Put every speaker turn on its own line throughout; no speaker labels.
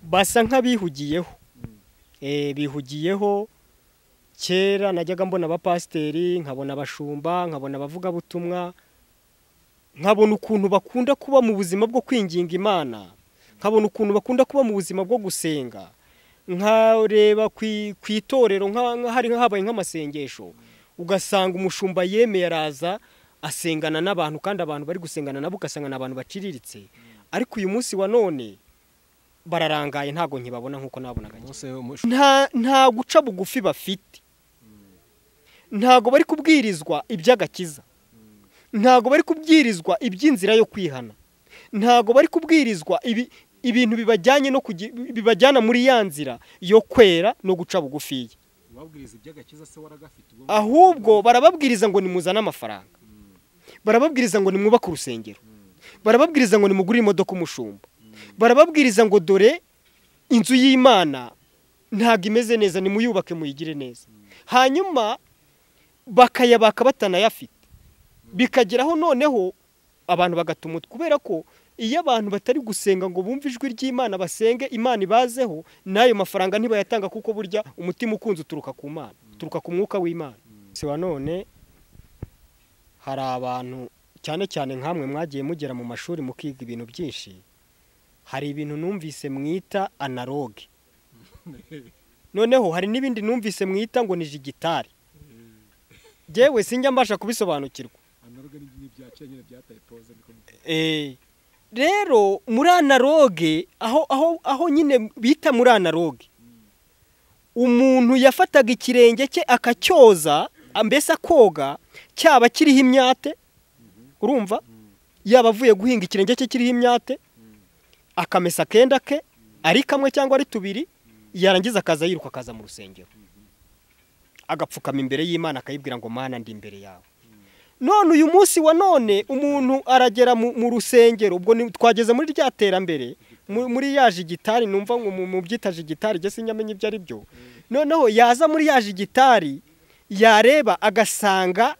basa nk'abihugiyeho bihugiyeho. Kera najyaga mbona abapasiteri, nkabona abashumba, nkabona abavugabutumwa, nkabona ukuntu bakunda kuba mu buzima bwo kwinginga Imana, nkabona ukuntu bakunda kuba mu buzima bwo gusenga, nkareba ku itorero hari habaye nk'amasengesho, ugasanga umushumba yemeye araza asengana n'abantu, kandi abantu bari gusengana nabo ugasanga n'abantu baciriritse. Ariko uyu munsi wa none bararangaye, ntago nkibabona nkuko nabonaga. Nta guca bugufi bafite, ntago bari kubwirizwa iby'agakiza, ntago bari kubwirizwa iby'inzira yo kwihana, ntago bari kubwirizwa ibintu bibajyanye no bibajyana muri ya nzira yo kwera no guca bugufi. Ahubwo barababwiriza ngo nimuzane amafaranga, barababwiriza ngo nimwubake urusengero, barababwiriza ngo nimugure imodoka umushumba, barababwiriza ngo dore inzu y'Imana ntago imeze neza, nimuyubake muyigire neza. Hanyuma bakayabaka batanayafite, bikageraho noneho abantu bagatuma, kubera ko iyo abantu batari gusenga ngo bumve ijwi ry'Imana basenge Imana ibazeho, n'ayo mafaranga ntibayatanga, kuko burya umutima ukunze uturuka ku Mana, uturuka ku mwuka w'Imana. Se wa none hari abantu cyane cyane nkamwe mwagiye mugera mu mashuri mukiga ibintu byinshi, hari ibintu numvise mwita analogue, noneho hari n'ibindi numvise mwita ngo ni jigitari. Jewe sinjya mbasha kubisobanukirwa. Rero muri analogue aho nyine bita muri analogue, umuntu yafataga ikirenge cye akacyoza, mbese akoga, cyaba kiriho imyate, urumva, yaba avuye guhinga ikirenge cye kiriho imyate, akamesa kenda ke ari kamwe cyangwa ari tubiri, yarangiza akaza yiruka akaza mu rusengero, agapfukama imbere y'Imana akayibwira ngo Mana ndi imbere yawe. None uyu munsi wa none umuntu aragera mu rusengero, ubwo twageze muri rya terambere, muri yaje gitari, numva ngo mu byitaje gitari je sinyamenye ibyo ari byo. Noneho yaza muri yaje gitari, yareba agasanga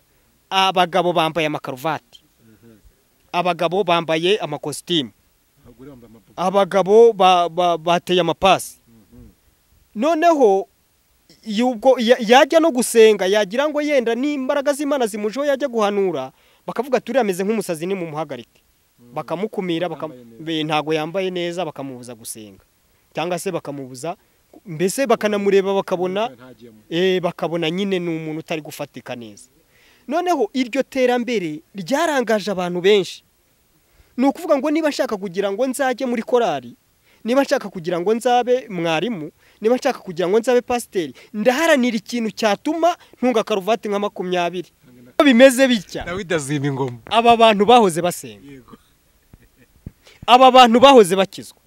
abagabo bambaye amakaruvati, abagabo bambaye amakositimu, abagabo bateye amapasi. Noneho yubwo yajya no gusenga, yagira ngo yenda n'imbaraga z'Imana zimujeho, yajya guhanura, bakavuga turi ameze nk'umusazi, ni mu muhagarike, bakamukumira, ntago yambaye neza, bakamubuza gusenga, cyangwa se bakamubuza, mbese bakanamureba bakabona nyine ni umuntu utari gufatika neza. Noneho iryo terambere ryarangaje abantu benshi. Ni ukuvuga ngo niba nshaka kugira ngo nzajye muri korari, niba nshaka kugira ngo nzabe mwarimu, niba nshaka kugira ngo nzabe pasiteri, ndaharanira ikintu cyatuma ntunga karuvati nka 20. Bimeze bitya,
Dawidi azima ingoma.
Aba bantu bahoze basenga, aba bantu bahoze bakizwa,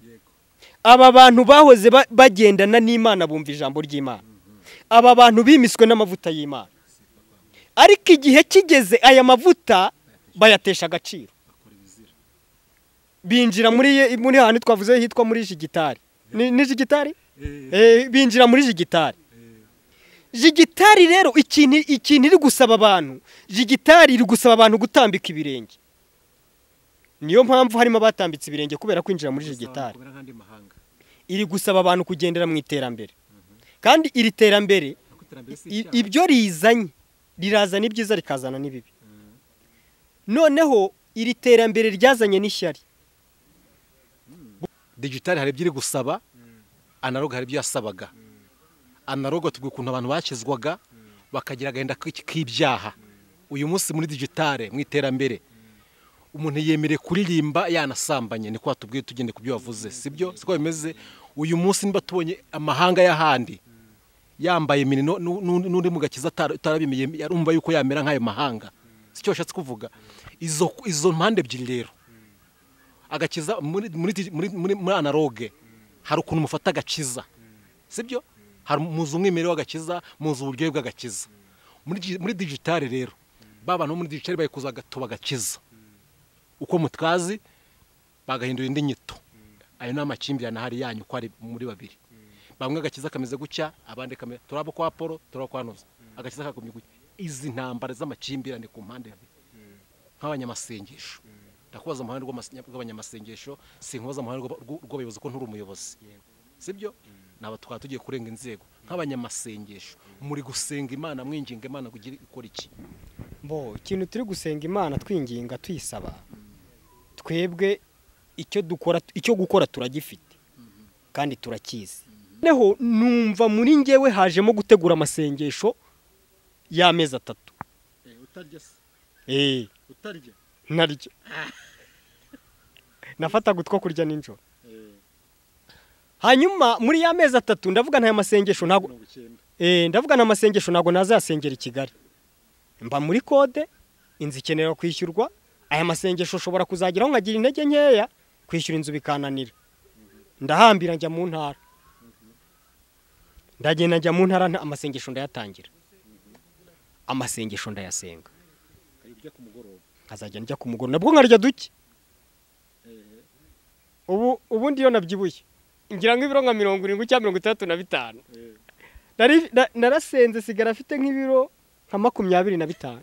aba bantu bahoze bagendana n'Imana, bumva ijambo ry'Imana, aba bantu bimiswe n'amavuta y'Imana, ariko igihe kigeze aya mavuta bayatesha agaciro, binjira muri hano twavuze hitwa muri jigitari. Ni jigitari? Binjira muri jigitari. Jigitari rero ikintu iri gusaba abantu, jigitari iri gusaba abantu gutambika ibirenge. Niyo mpamvu harimo abatambitse ibirenge kubera kwinjira muri jigitari. Iri gusaba abantu kugendera mu iterambere. Kandi iri terambere ibyo rirazana ibyiza rikazana n'ibibi. Noneho iri terambere ryazanye n'ishyari.
Digital hari byiri gusaba, analogue hari byo yasabaga. Analogue tugwe kuntu abantu bakizwaga bakagira agenda k'ibyaha. Uyu munsi muri digital mu iterambere umuntu yemere kuririmba yanasambanye, ni kwa tubwiye tugende kubyo wavuze, sibyo? Siko bimeze. Uyu munsi niba tubonye amahanga y'ahandi yambaye minino n'uri mu gakiza tarabimiye, yarumva yuko yamera nk'ayo mahanga. Sicyo shatse kuvuga. Izo mpande ebyiri rero, agakiza muri analogue hari ukuntu mufata agakiza, sibyo? Hari muzu umwimerere w'agakiza, muzu uburyo bw'agakiza. Muri digital rero baba no muri digital bayikuza gatoba gakiza, uko mutwazi bagahindura indi nyito. Ayo n'amakimbirana hari yanyu ko ari muri babiri, bamwe agakiza kameze gucya, abandi kameze turabo kwa Apollo turakwanoza, agakiza kagumye gucya. Izi ntambara z'amakimbirane ku mpande nk'abanyamasengesho, ndakubaza amahanga rw'abanyamasengesho, sinkubaza amahanga rw'abayobozi ko nturi umuyobozi. sibyo naba twaba tugiye kurenga inzego nk'abanyamasengesho muri gusenga Imana mwinginga Imana kugira ikora iki
bo ikintu turi gusenga Imana twinginga tuyisaba twebwe icyo gukora turagifite kandi turakizi neho numva muri ngewe hajemo gutegura amasengesho y'amezi 3
utarya utarya
naryo nafata gutwa kurya ninjoro hanyuma muri ya mezi 3 ndavuga nta masengesho ntago ndavuga nta masengesho ntago nazasengera i Kigali mba muri kode inzu ikenera kwishyurwa aya masengesho ushobora kuzagiraho nkagira intege nkeya kwishyura inzu bikananira ndahambira njya mu ntara ndagenda njya mu ntara amasengesho ndayatangira amasengesho ndayasenga nkazajya njya ku mugoroba nabwo nkarya duke ubundi iyo nabyibuye ngira nk'ibiro nka 70 cyangwa 35 narasenze sigara afite nk'ibiro nka 25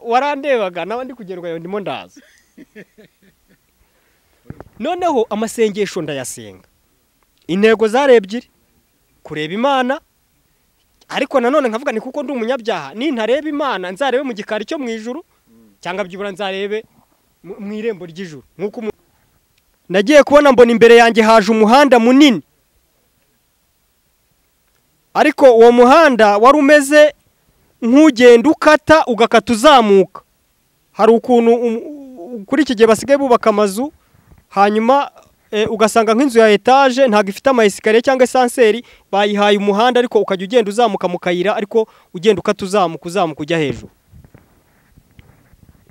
warandebaga n'abandi kugerwa ndimo ndaza noneho amasengesho ndayasenga intego zarebyiri kureba Imana ariko nanone nkavuga ni kuko ndi umunyabyaha ni ntareba Imana nzarebe mu gikari cyo mu ijuru cyangwa byibura nzarebe mu irembo ry'ijuru nkuko nagiye kubona mbona imbere yanjye haje umuhanda munini ariko uwo muhanda wari umeze nk'ugenda ukata ugakata uzamuka hari ukuntu kuri iki gihe basigaye bubaka amazu hanyuma ugasanga nk'inzu ya etage ntago ifite ama esikariye cyangwa esanseri bayihaye umuhanda ariko ukajya ugenda uzamuka mu kayira ariko ugenda ukata uzamuka ujya hejuru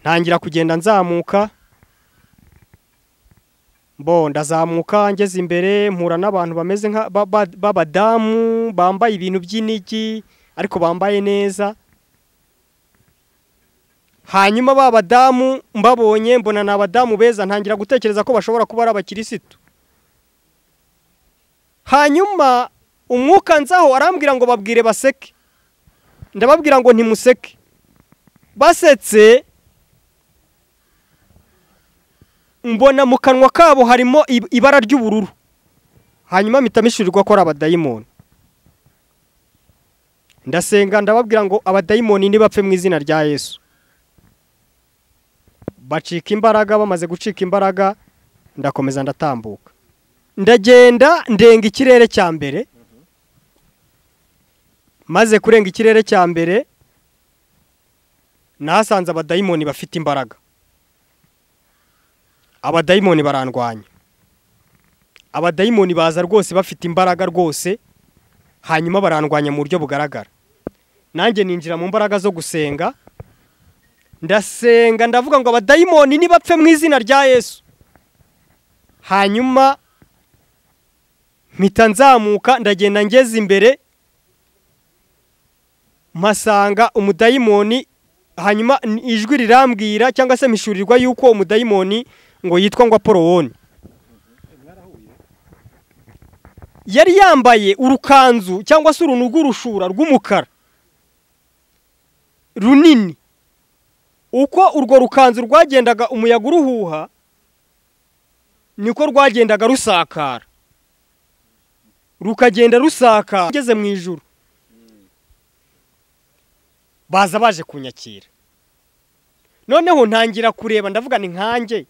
ntangira kugenda nzamuka ndazamuka ngeze imbere mpura n'abantu bameze b'abadamu bambaye ibintu by'inigi ariko bambaye neza hanyuma b'abadamu mbabonye mbona n'abadamu beza ntangira gutekereza ko bashobora kuba ari abakirisitu hanyuma umwuka nzaho arambwira ngo babwire baseke ndababwira ngo ntimuseke basetse mbona mu kanwa kabo harimo ibara ry'ubururu hanyuma mitamishurirwa ko ari abadayimoni ndasenga ndababwira ngo abadayimoni nibapfe mu izina rya Yesu bacika imbaraga bamaze gucika imbaraga ndakomeza ndatambuka ndagenda ndenga ikirere cya mbere maze kurenga ikirere cya mbere nahasanze abadayimoni bafite imbaraga abadayimoni barandwanya abadayimoni baza rwose bafite imbaraga rwose hanyuma barandwanya mu buryo bugaragara nanjye ninjira mu mbaraga zo gusenga ndasenga ndavuga ngo abadayimoni nibapfe mu izina rya Yesu hanyuma mpita nzamuka ndagenda ngeze imbere mpasanga umudayimoni hanyuma ijwi rirambwira cyangwa se mishurirwa yuko umudayimoni ngo yitwa ngo Apoloni yari yambaye urukanzu cyangwa se urunugu rushura rw'umukara runini uko urwo rukanzu rwagendaga umuyaga uruhuha niko rwagendaga rusakara rukagenda rusakara ngeze mu ijuru baza baje kunyakira noneho ntangira kureba ndavuga ni nkanjye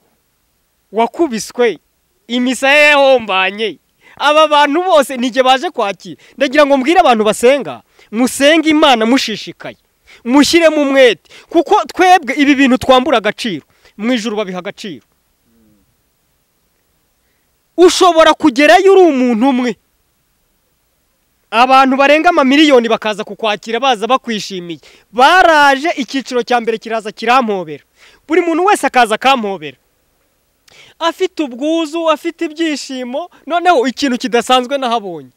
wakubiswe imisaya yahombanye aba bantu bose nige baje kwakira ndagira ngo mbwire abantu basenga musenga Imana mushishikaye mushyiremo umwete kuko twebwe ibi bintu twambura agaciro mu ijuru babiha agaciro ushobora kugerayo uri umuntu umwe abantu barenga amamiliyoni bakaza kukwakira baza bakwishimiye baraje icyiciro cya mbere kiraza kirampobera buri muntu wese akaza akampobera afite ubwuzu afite ibyishimo noneho ikintu kidasanzwe nahabonye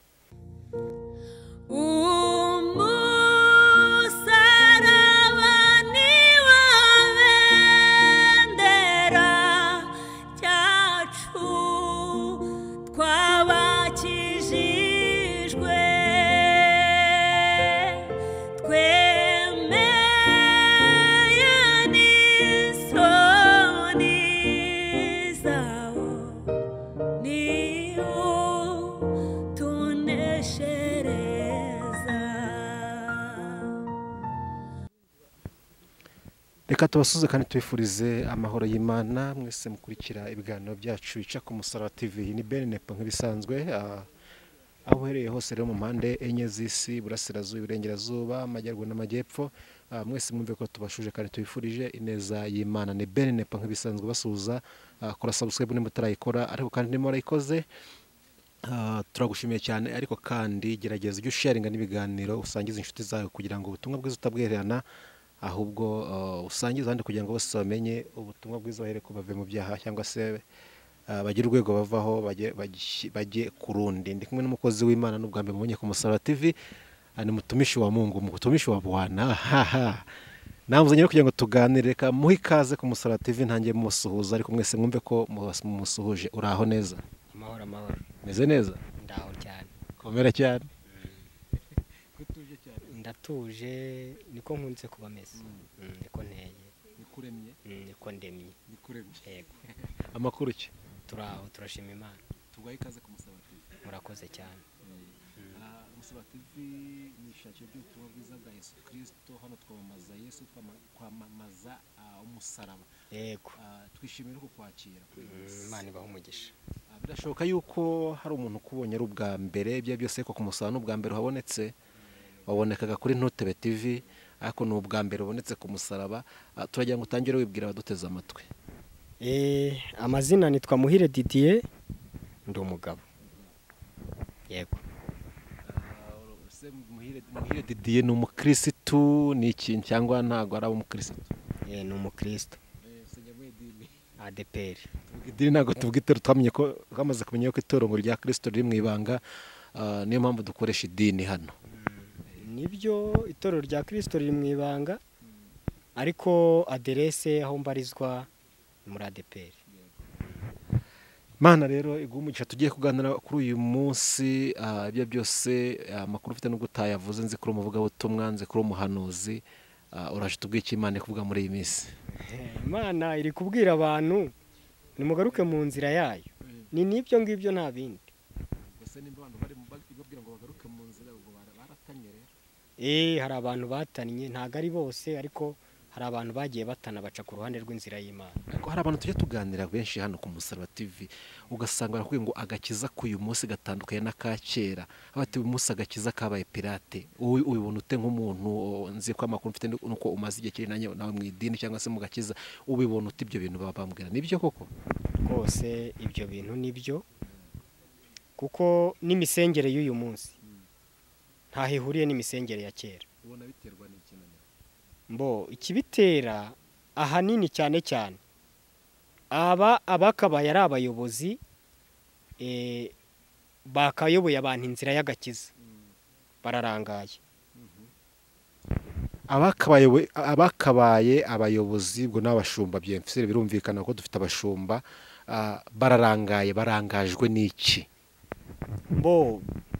Ni
reka tubasuze kandi tubifurize amahoro y'Imana mwese mukurikira ibiganiro byacu bica ku Musaraba TV. Ni Ben Nepo nk'ibisanzwe, aho uhereye hose rero mu mpande enye z'isi, burasirazuba, iburengerazuba, amajyaruguru n'amajyepfo, mwese mwumve ko tubashuje kandi tubifurije ineza y'Imana. Ni Ben Nepo nk'ibisanzwe basuhuza. Kora subscribe nimba utarayikora, ariko kandi nimba warayikoze turagushimiye cyane, ariko kandi gerageza ujye sharinga n'ibiganiro, usangize inshuti zawe kugira ngo ubutumwa bwiza utabwererana, ahubwo usangiza abandi kugira ngo bose bamenye ubutumwa bwiza bahere ko bave mu byaha cyangwa se bagire urwego bavaho bajye ku rundi. Ndi kumwe n'umukozi w'Imana n'ubwa mbere mubonye ku Musaraba TV, ni mutumishi wa Mungu, mutumishi wa Bwana. Namuzanye kugira ngo tuganire, reka muhe ikaze ku Musaraba TV. Ntangiye mumusuhuza, ariko mwese mwumve ko mumusuhuje. Uraho neza?
Amahoro.
Meze neza?
Ndaho cyane.
Komera cyane.
Ndatuje, niko nkunze kuba meze. Niko nteye.
Nikuremye?
Niko ndemye.
Nikuremye.
Yego.
Amakuru ki?
Turaho, turashima Imana.
Tugwaye ikaze ku Musaraba TV.
Murakoze cyane.
Musaraba TV ni ishakiro ry'ubutumwa bwiza bwa Yesu Kristo. Hano twamamaza Yesu, twamamaza umusaraba.
Yego.
Twishimiye ko kwakira.
Imana ibaha umugisha.
Birashoboka yuko hari umuntu ukubonye ari ubwa mbere, ibyo byose ko ku Musaraba n'ubwa mbere habonetse, wabonekaga kuri Ntutebe TV, ariko ni ubwa mbere ubonetse ku Musaraba. Turagira ngo utangire wibwira abaduteze amatwi.
Amazina nitwa Muhire Didier, ndi umugabo. Yego.
Muhire Didier ni umukirisitu, ni ikintu cyangwa ntabwo ari umukirisitu?
Ni umukristo. ADPR.
Idini ntabwo tuvuga itorero, twamenye ko twamaze kumenya ko itorero rya Kristo riri mu ibanga, niyo mpamvu dukoresha idini hano.
Nibyo, itorero rya Kristo riri mu ibanga, ariko aderese aho mbarizwa muri ADPR.
Mana rero igumugisha, tugiye kuganira kuri uyu munsi, ibyo byose amakuru ufite nubwo utayavuze, nzi kuri umuvugabutumwa, nzi kuri umuhanuzi, uraje tubwire icyo Imana kuvuga muri iyi minsi.
Imana iri kubwira abantu nimugaruke mu nzira yayo, ni nibyo ngibyo nta bindi. Hari abantu batannye, ntabwo ari bose, ariko hari abantu bagiye batana baca ku ruhande rw'inzira y'Imana.
Ariko hari abantu tujya tuganira benshi hano ku Musaraba TV, ugasanga barakubwira ngo agakiza k'uyu munsi gatandukanye n'aka kera. Abati uyu munsi agakiza kabaye pirate. Ubibona ute nk'umuntu, nzi ko amakuru mfite nuko umaze igihe kinini nawe mu idini cyangwa se mu gakiza, ubibona ute ibyo bintu bambwira? Nibyo koko?
Rwose ibyo bintu nibyo, kuko n'imisengere y'uyu munsi ntaho ihuriye n'imisengere ya kera.
Ubona biterwa n'iki?
Ikibitera ahanini cyane cyane abakabaye ari abayobozi, bakayoboye abantu inzira y'agakiza, bararangaye. Abakabaye abayobozi, ubwo n'abashumba, byemfisire birumvikana ko dufite abashumba, bararangaye. Barangajwe n'iki?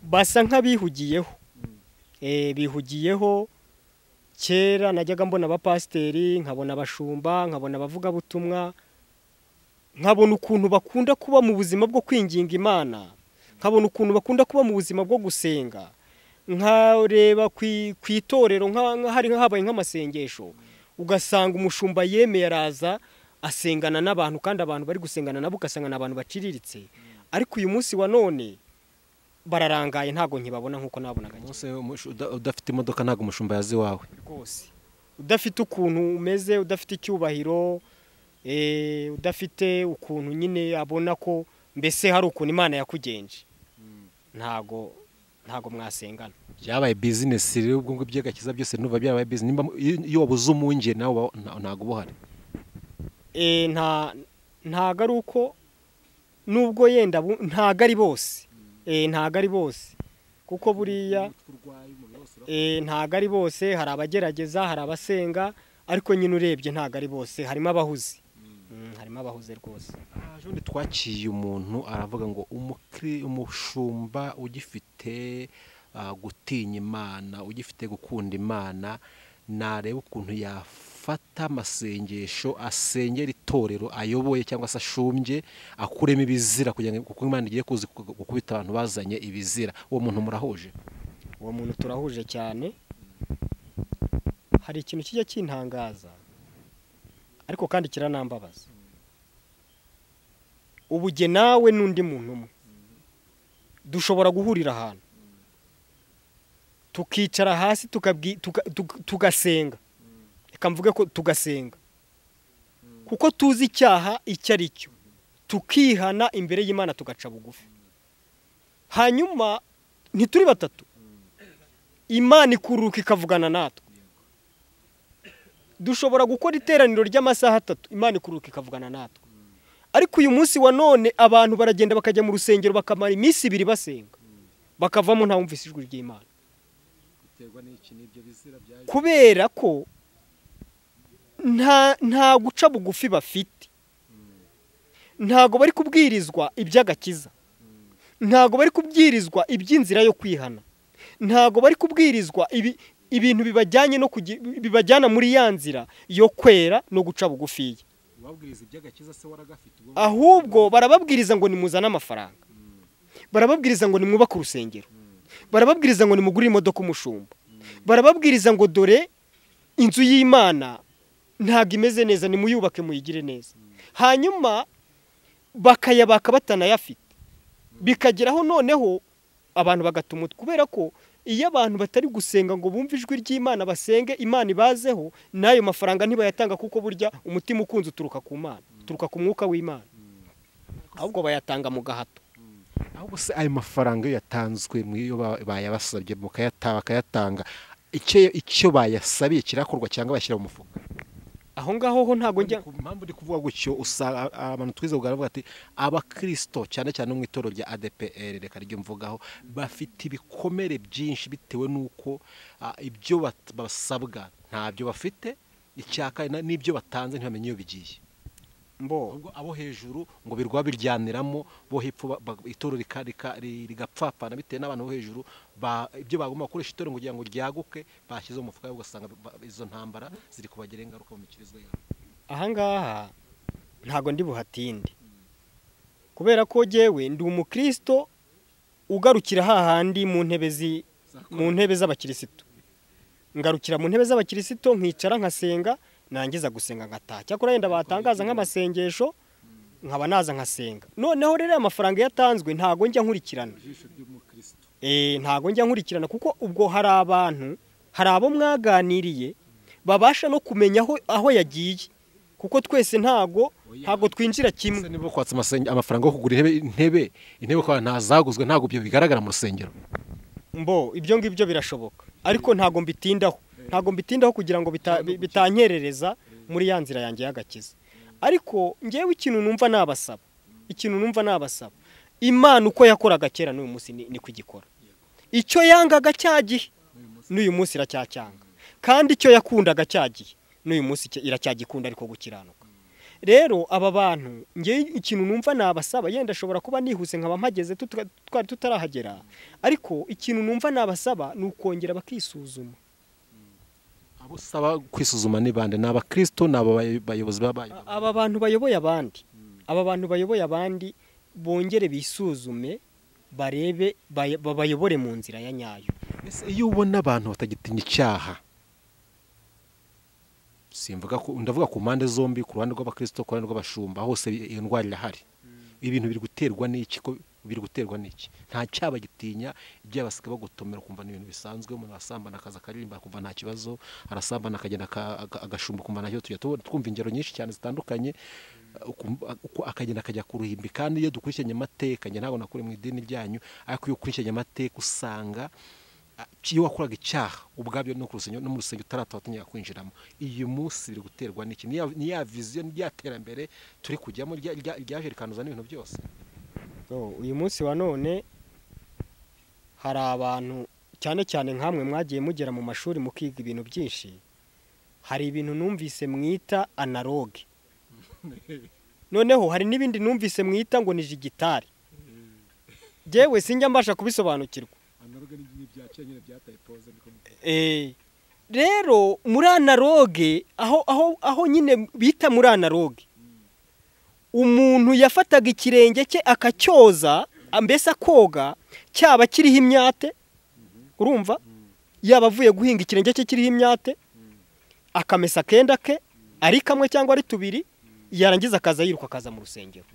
Basa nk'abihugiyeho. Bihugiyeho. Kera najyaga mbona abapasiteri, nkabona abashumba, nkabona abavugabutumwa, nkabona ukuntu bakunda kuba mu buzima bwo kwinginga Imana, nkabona ukuntu bakunda kuba mu buzima bwo gusenga, nkareba ku itorero hari habaye nk'amasengesho, ugasanga umushumba yemeye araza asengana n'abantu, kandi abantu bari gusengana nabo ugasanga n'abantu baciriritse. Ariko uyu munsi wa none bararangaye, ntago nkibabona nkuko nabonaga.
Udafite imodoka ntago umushumba yazi wawe
rwose, udafite ukuntu umeze, udafite icyubahiro, udafite ukuntu nyine abona ko mbese hari ukuntu Imana yakugenje, ntago mwasengana. Byabaye
business rero, ubwo ngo by'agakiza byose nuva byabaye business. Iyo wabuze umunge nawe ntago buhari.
Ntago ari uko, nubwo yenda ntago ari bose. Ntago ari bose, kuko buriya ntago ari bose. Hari abagerageza, hari abasenga, ariko nyine urebye ntago ari bose. Harimo abahuzi, harimo abahuze rwose.
Ejo twakiye umuntu aravuga ngo umushumba ugifite gutinya Imana, ugifite gukunda Imana, nareba ukuntu yafata amasengesho, asengera itorero ayoboye cyangwa se ashumbye, akuremo ibizira, kugira ngo kuko Imana igiye kuzi gukubita abantu bazanye ibizira. Uwo muntu murahuje?
Uwo muntu turahuje cyane. Hari ikintu kijya kintangaza, ariko kandi kiranambabaza. Ubu jye nawe n'undi muntu umwe dushobora guhurira ahantu tukicara hasi tugasenga, reka mvuge ko tugasenga kuko tuzi icyaha icyo ari cyo, tukihana imbere y'Imana tugaca bugufi. Hanyuma ntituri batatu, Imana ikururuka ikavugana natwe. Dushobora gukora iteraniro ry'amasaha 3, Imana ikururuka ikavugana natwe. Ariko uyu munsi wa none abantu baragenda bakajya mu rusengero bakamara iminsi 2 basenga, bakavamo nta wumvise ijwi ry'Imana. Kubera ko nta guca bugufi bafite, ntago bari kubwirizwa iby'agakiza, ntago bari kubwirizwa iby'inzira yo kwihana, ntago bari kubwirizwa ibintu bibajyanye no bibajyana muri ya nzira yo kwera no guca bugufi. Ahubwo barababwiriza ngo nimuzane amafaranga, barababwiriza ngo nimwubake urusengero, barababwiriza ngo nimugurire imodoka umushumba, barababwiriza ngo dore inzu y'Imana ntago imeze neza, nimuyubake muyigire neza. Hanyuma bakayabaka batanayafite, bikageraho noneho abantu bagatuma, kubera ko iyo abantu batari gusenga ngo bumve ijwi ry'Imana basenge Imana ibazeho, nayo mafaranga ntibayatanga kuko burya umutima ukunze uturuka ku Mana, uturuka ku mwuka w'Imana, ahubwo bayatanga mu gahato.
Ahubwo se ayo mafaranga yatanzwe mu iyo bayabasabye bakayatanga, icyo bayasabiye kirakorwa cyangwa bashyira mu mufuka?
Aho ngaho ho ntago njya
mpamvu ndi kuvuga gutyo. Usanga abantu twize kugaragaza ati abakristo cyane cyane mu itoro rya ADPR, reka ryo mvugaho, bafite ibikomere byinshi bitewe nuko ibyo basabwa ntabyo bafite, icyaka n'ibyo batanze ntibamenye iyo bigiye. Ubwo abo hejuru ngo birwa biryaniramo, bo hepfo itoro rigapfapana bitewe n'abantu bo hejuru ibyo bagomba gukoresha itoro kugira ngo ryaguke bashyize mu mufuka, ugasanga izo ntambara ziri kubagera ingaruka mu mikirizwa yabo.
Aha ngaha ntago ndi buhatinde, kubera ko jewe ndi umukristo ugarukira hahandi mu ntebe z'abakirisitu, ngarukira mu ntebe z'abakirisitu nkicara nkasenga, nangiza gusenga ngataha. Cyakora yenda batangaza nk'amasengesho nkaba naza nkasenga. Noneho rero amafaranga yatanzwe ntago njya nkurikirana, ntago njya nkurikirana kuko ubwo hari abo mwaganiriye babasha no kumenya aho yagiye, kuko twese ntago twinjira kimwe.
Niba kwatsa amafaranga yo kugura intebe kwa ntazaguzwe, ntago byo bigaragara mu rusengero.
Ibyo ngibyo birashoboka, ariko ntago mbitindaho kugira ngo bitanyerereza muri ya nzira yanjye y'agakiza. Ariko ngewe ikintu numva nabasaba, Imana uko yakoraga kera n'uyu munsi ni kugikora. Icyo yangaga cyagihe n'uyu munsi iracyacyanga, kandi icyo yakundaga cyagihe n'uyu munsi iracyagikunda, ariko gukiranuka. Rero aba bantu ngewe ikintu numva nabasaba, yenda ashobora kuba nihuse nkaba mpageze twari tutarahagera, ariko ikintu numva nabasaba ni ukongera bakisuzuma.
Abo saba kwisuzuma ni bande? Ni abakristo, ni abayobozi babaye?
Aba bantu bayoboye abandi bongere bisuzume, barebe babayobore mu nzira ya nyayo.
Ese iyo ubona abantu batagitinya icyaha, ndavuga ku mpande zombi, ku ruhande rw'abakristo, ku ruhande rw'abashumba, hose iyo ndwara irahari. Ibintu biri guterwa n'iki? Nta cyaba gitinya ibyo abasika bagutomera kumva n'ibintu bisanzwe. Umuntu asambana akaza akaririmba kumva nta kibazo, arasambana akagenda agashumba kumva ntacyo. Tujya twumva ingero nyinshi cyane zitandukanye, akagenda akajya ku ruhimbi. Kandi iyo dukurikiranye amateka, njye ntabwo nakure mu idini ryanyu, ariko iyo ukurikiranye amateka usanga iyo wakoraga icyaha ubwabyo no ku rusengero no mu rusengero utaratatinyaga kwinjiramo. Uyu munsi biri guterwa n'iki? Ni ya vision ry'iterambere turi kujyamo ryaje rikanuza n'ibintu byose.
Uyu munsi wa none hari abantu cyane cyane nkamwe mwagiye mugera mu mashuri mukiga ibintu byinshi, hari ibintu numvise mwita analogue, noneho hari n'ibindi numvise mwita ngo ni digitale. Jewe sinjya mbasha kubisobanukirwa. Rero muri analogue aho nyine bita muri analogue, umuntu yafataga ikirenge cye akacyoza, mbese akoga, cyaba kiriho imyate, urumva, yaba avuye guhinga ikirenge cye kiriho imyate, akamesa akenda ke ari kamwe cyangwa ari tubiri, yarangiza akaza yiruka akaza mu rusengero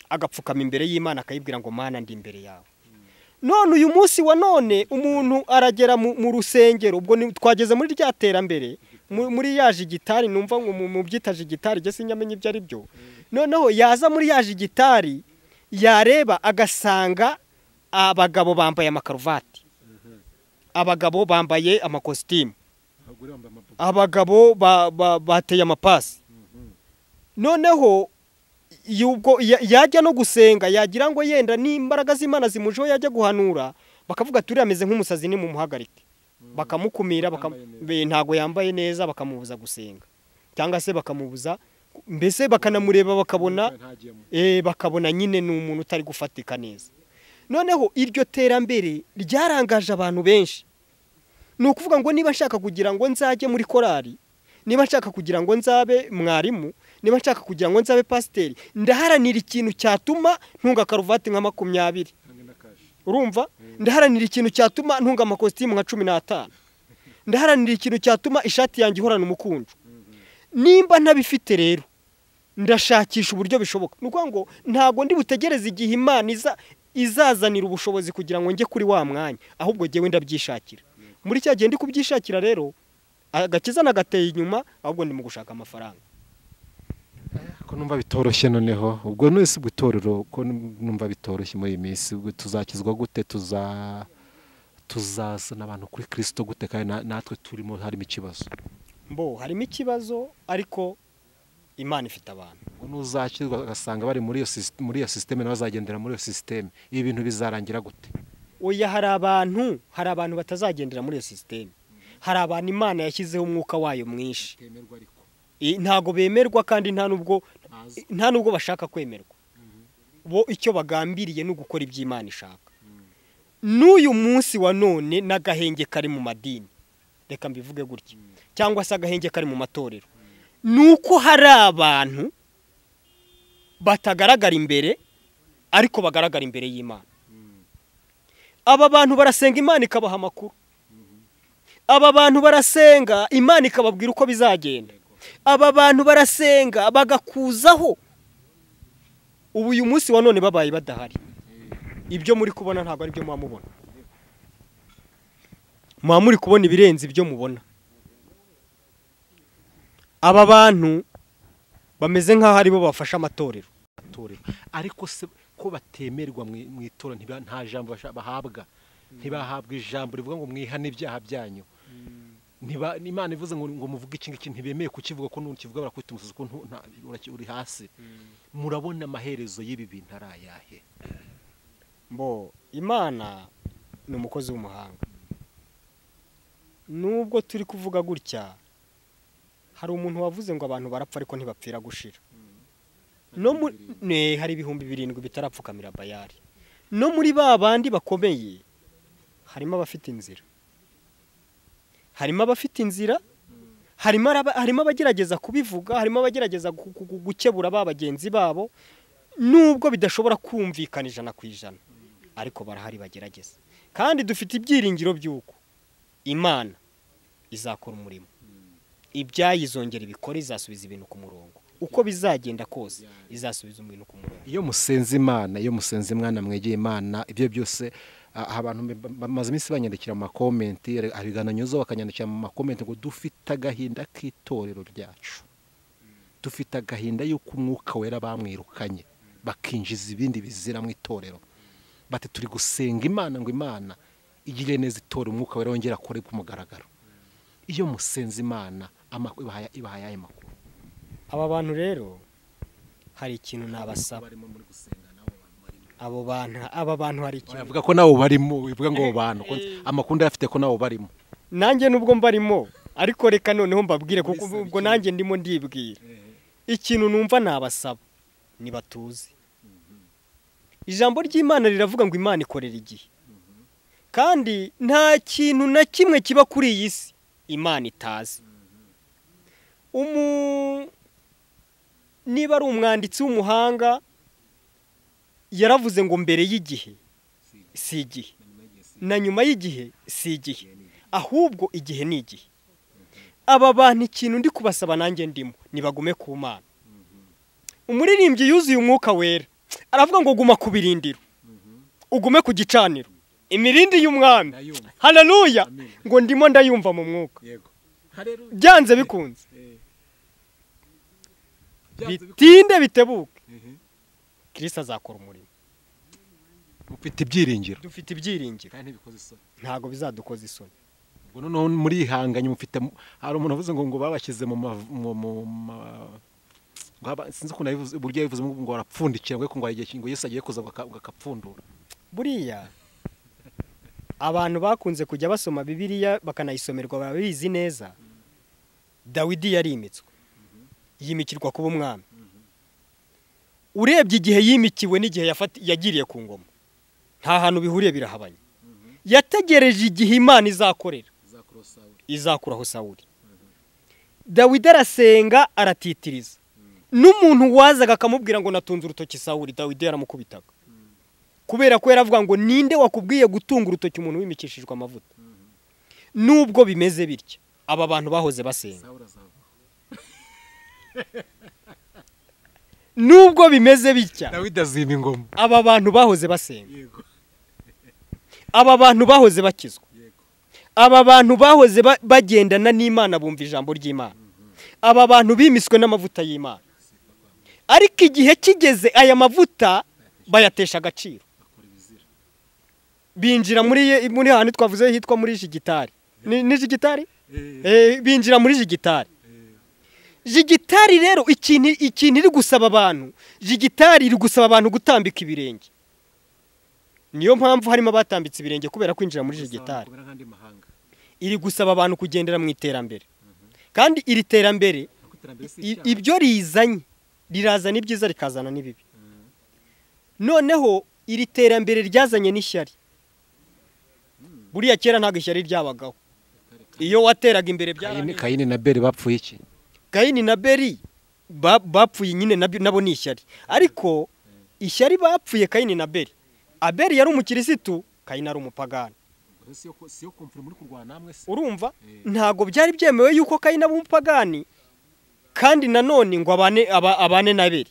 agapfukama imbere y'Imana akayibwira ngo Mana ndi imbere yawe. None uyu munsi wa none umuntu aragera mu rusengero, ubwo twageze muri rya terambere, muri yaje gitari, numva ngo mu byitaje gitari je sinyamenye ibyo ari byo. Noneho yaza muri yaje gitari, yareba agasanga abagabo bambaye amakaruvati, abagabo bambaye amakositimu, abagabo bateye amapasi. Noneho yubwo yajya no gusenga, yagira ngo yenda n'imbaraga z'Imana zimujeho, yajya guhanura bakavuga turi ameze nk'umusazi ni mu muhagarike, bakamukumira, ntago yambaye neza, bakamubuza gusenga cyangwa se bakamubuza, mbese bakanamureba bakabona nyine ni umuntu utari gufatika neza. Noneho iryo terambere ryarangaje abantu benshi. Ni ukuvuga ngo niba nshaka kugira ngo nzajye muri korari, niba nshaka kugira ngo nzabe mwarimu, niba nshaka kugira ngo nzabe pasiteri, ndaharanira ikintu cyatuma ntunga karuvati nka 20. Urumva? Ndaharanira ikintu cyatuma ntunga amakositimu nka 15. Ndaharanira ikintu cyatuma ishati yanjye ihorana umukunju. Nimba ntabifite rero, ndashakisha uburyo bishoboka. Nuko ngo ntago ndi butegereze igihe Imana izazanira ubushobozi kugira ngo njye kuri wa mwanya, ahubwo jewe ndabyishakira. Muri cya gihe ndi kubyishakira rero, agakiza nagateye inyuma, ahubwo ndi mu gushaka amafaranga.
Ko numva bitoroshye noneho, ubwo nese gutorero ko numva bitoroshye muri iyi minsi, tuzakizwa gute, tuzazana abantu kuri Kristo gute, kandi natwe turimo harimo ikibazo.
Harimo ikibazo, ariko Imana ifite abantu.
Nuzakizwa agasanga bari muri iyo system n'abazagendera muri iyo system, ibi bintu bizarangira gute?
Oya, hari abantu batazagendera muri iyo system. Hari abantu Imana yashyizeho umwuka wayo mwinshi, ntago bemerwa, kandi nta nubwo bashaka kwemerwa. Bo icyo bagambiriye no gukora iby'Imana ishaka. N'uyu munsi wa none n'agahenge kari mu madini, reka mbivuge gutya, cyangwa se agahenge kari mu matorero, nuko hari abantu batagaragara imbere, ariko bagaragara imbere y'Imana. Aba bantu barasenga Imana ikabaha amakuru, aba bantu barasenga Imana ikababwira uko bizagenda, aba bantu barasenga bagakuzaho. Ubu uyu munsi wa none babaye badahari, ibyo muri kubona ntabwo ari byo mwamubona, muri kubona ibirenze ibyo mubona. Aba bantu bameze nk'aho ari bo bafasha amatorero,
ariko se ko batemerwa mu itorero, nta jambo bahabwa, ntibahabwa ijambo rivuga ngo mwihane ibyaha byanyu. Imana ivuze ngo muvuge iki ngiki, ntibemeye kukivuga, ko nukivuga barakwita umusazi, ko uri hasi. Murabona amaherezo y'ibi bintu ari ayahe?
Imana ni umukozi w'umuhanga. Nubwo turi kuvuga gutya, hari umuntu wavuze ngo abantu barapfa ariko ntibapfira gushira. Hari 7,000 bitarapfukamira Bayali. No muri babandi bakomeye harimo abafite inzira, harimo abagerageza kubivuga, harimo abagerageza gukebura bagenzi babo, nubwo bidashobora kumvikana 100%, ariko barahari bagerageza. Kandi dufite ibyiringiro by'uko Imana izakora umurimo, ibyayizongera ibikora, izasubiza ibintu ku murongo. Uko bizagenda kose izasubiza ibintu ku murongo.
Iyo musenze Imana, iyo musenze Imana, mwegeye Imana, ibyo byose abantu bamaze iminsi banyandikira mu makomenti, abigananyuzo bakanyandikira mu makomenti ngo dufite agahinda k'itorero ryacu, dufite agahinda y'uko umwuka wera bamwirukanye bakinjiza ibindi bizira mu itorero. Bati turi gusenga Imana ngo Imana igire neza itorero, umwuka wera wongera akore ku mugaragaro. Iyo musenze Imana ibahaye ayo makuru.
Aba bantu rero hari ikintu nabasaba. Aba bantu hari ikintu
bavuga ko nawo barimo, bivuga ngo bantu amakunda yafite ko nawo barimo.
Nanjye nubwo mbarimo, ariko reka noneho mbabwire, kuko ubwo nanjye ndimo ndibwira. Ikintu numva nabasaba ni batuze. Ijambo ry'Imana riravuga ngo Imana ikorera igihe, kandi nta kintu na kimwe kiba kuri iyi si Imana itazi. Niba ari umwanditsi w'umuhanga yaravuze ngo mbere y'igihe si igihe, na nyuma y'igihe si igihe, ahubwo igihe ni igihe. aba bantu ikintu ndi kubasaba nanjye ndimo nibagume ku Mana. Umuririmbyi yuzuye umwuka wera aravuga ngo guma ku birindiro ugume ku gicaniro imirindi y'umwami. Haleluya. Ngo ndimo ndayumva mu mwuka. Byanze bikunze bitinde bitebuke Kristo azakora umurimo.
Mufite ibyiringiro.
Dufite ibyiringiro
kandi ntibikoze isoni.
ntago bizadukoza isoni.
Ubwo none muri ihanganye mufite hari umuntu avuze ngo babashyize mu sinzi ko nabivuze uburyo yabivuze ngo barapfundikira ngo Yesu agiye kuza agakapfundura.
Buriya abantu bakunze kujya basoma Bibiliya bakanayisomerwa babizi neza. Dawidi yarimitswe yimikirwa kuba umwami. Urebye igihe yimikiwe n'igihe yagiriye ku ngoma nta hantu bihuriye, birahabanye. Yategereje igihe Imana izakorera izakuraho Sawuli. Dawidi arasenga aratitiriza. N'umuntu wazaga akamubwira ngo natunze urutoki Sawuli, Dawidi yaramukubitaga kubera ko yaravuga ngo ninde wakubwiye gutunga urutoki umuntu wimikishijwe amavuta. Nubwo bimeze bityo aba bantu bahoze basenga. Nubwo bimeze bityo
Dawidi azima ingoma.
Aba bantu bahoze basenga. Aba bantu bahoze bakizwa. Aba bantu bahoze bagendana n'Imana bumva ijambo ry'Imana. Aba bantu bimiswe n'amavuta y'Imana. Ariko igihe kigeze aya mavuta bayatesha agaciro. Binjira muri hano twavuze hitwa muri Jigitari. Ni Jigitari? Binjira muri Jigitari. Jigitari rero ikintu iri gusaba abantu. Jigitari iri gusaba abantu gutambika ibirenge. Niyo mpamvu harimo abatambitse ibirenge kubera kwinjira muri Jigitari. Iri gusaba abantu kugendera mu iterambere. Kandi iri terambere ibyo rizanye rirazana ibyiza rikazana n'ibibi. Noneho iri terambere ryazanye n'ishyari. Buriya kera ntago ishyari ryabagaho. Iyo wateraga imbere byarane.
Kayini na Beri bapfuye iki?
Kayini na Beri bapfuye nyine nabo ni ishyari. Ariko ishyari bapfuye Kayini na Beri. Abeli yari umukirisitu, Kayini ari umupagani.
Siyo kumfura muri kurwana namwe se.
Urumva? Ntago byari byemewe yuko Kayini aba umupagani kandi nanone ngo abane na Abeli.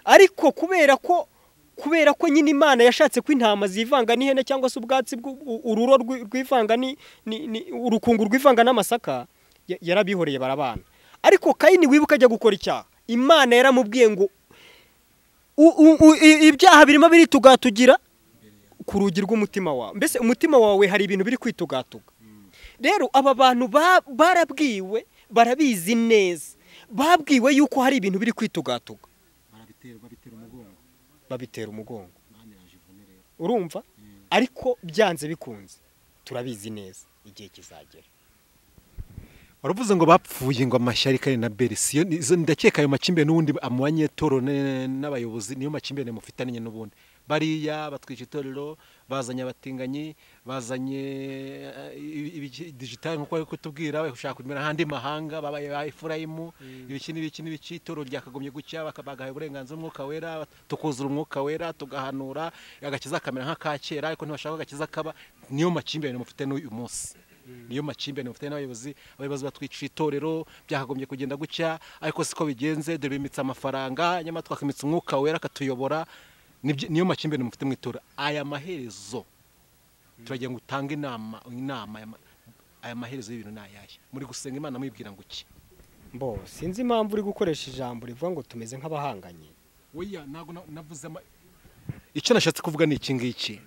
Ariko kubera ko nyine Imana yashatse ko intama zivanga n'ihene cyangwa se ubwatsi ururo rwivanga urukungu rwivanga n'amasaka yarabihoreye barabana. Ariko Kayini wibuka ajya gukora icyaha, Imana yaramubwiye ngo ibyaha birimo biritugatugira ku rugi rw'umutima wawe. Mbese umutima wawe hari ibintu biri kwitugatuga. Rero aba bantu barabwiwe barabizi neza. Babwiwe yuko hari ibintu biri kwitugatuga. Babitera umugongo. Urumva? Ariko byanze bikunze turabizi neza igihe kizagera.
Waravuze ngo bapfuye ngo amashyari Kayini na Beri. Izo ndakeka ayo makimbere n'ubundi amwanye toro n'abayobozi niyo makimbere mufitanye n'ubundi. Bariya batwica itorero, bazanye abatinganyi, bazanye digital nkuko ari kutubwira bashaka kumera handi mahanga babaye ba Efurayimu, ibiki itorero ryakagomye gucya bakabagaye uburenganzira umwuka wera, tukuzura umwuka wera, tugahanura agakiza kamera nk'akakera ariko ntibashaka agakiza kaba. Niyo makimbere mufite n'uyu munsi. Niyo makimbere mufite n'abayobozi batwica itorero byakagomye kugenda gucya ariko siko bigenze, dore bimitse amafaranga nyama twakamitse umwuka wera akatuyobora. Niyo makimbere mufite mu itora. Aya maherezo turagira ngo utange inama aya maherezo y'ibintu nayaye muri gusenga Imana mwibwira ngo iki?
Mbo sinzi impamvu uri gukoresha ijambo rivuga ngo tumeze nk'abahanganye.
Oya nago navuze icyo nashatse kuvuga ni iki ngiki.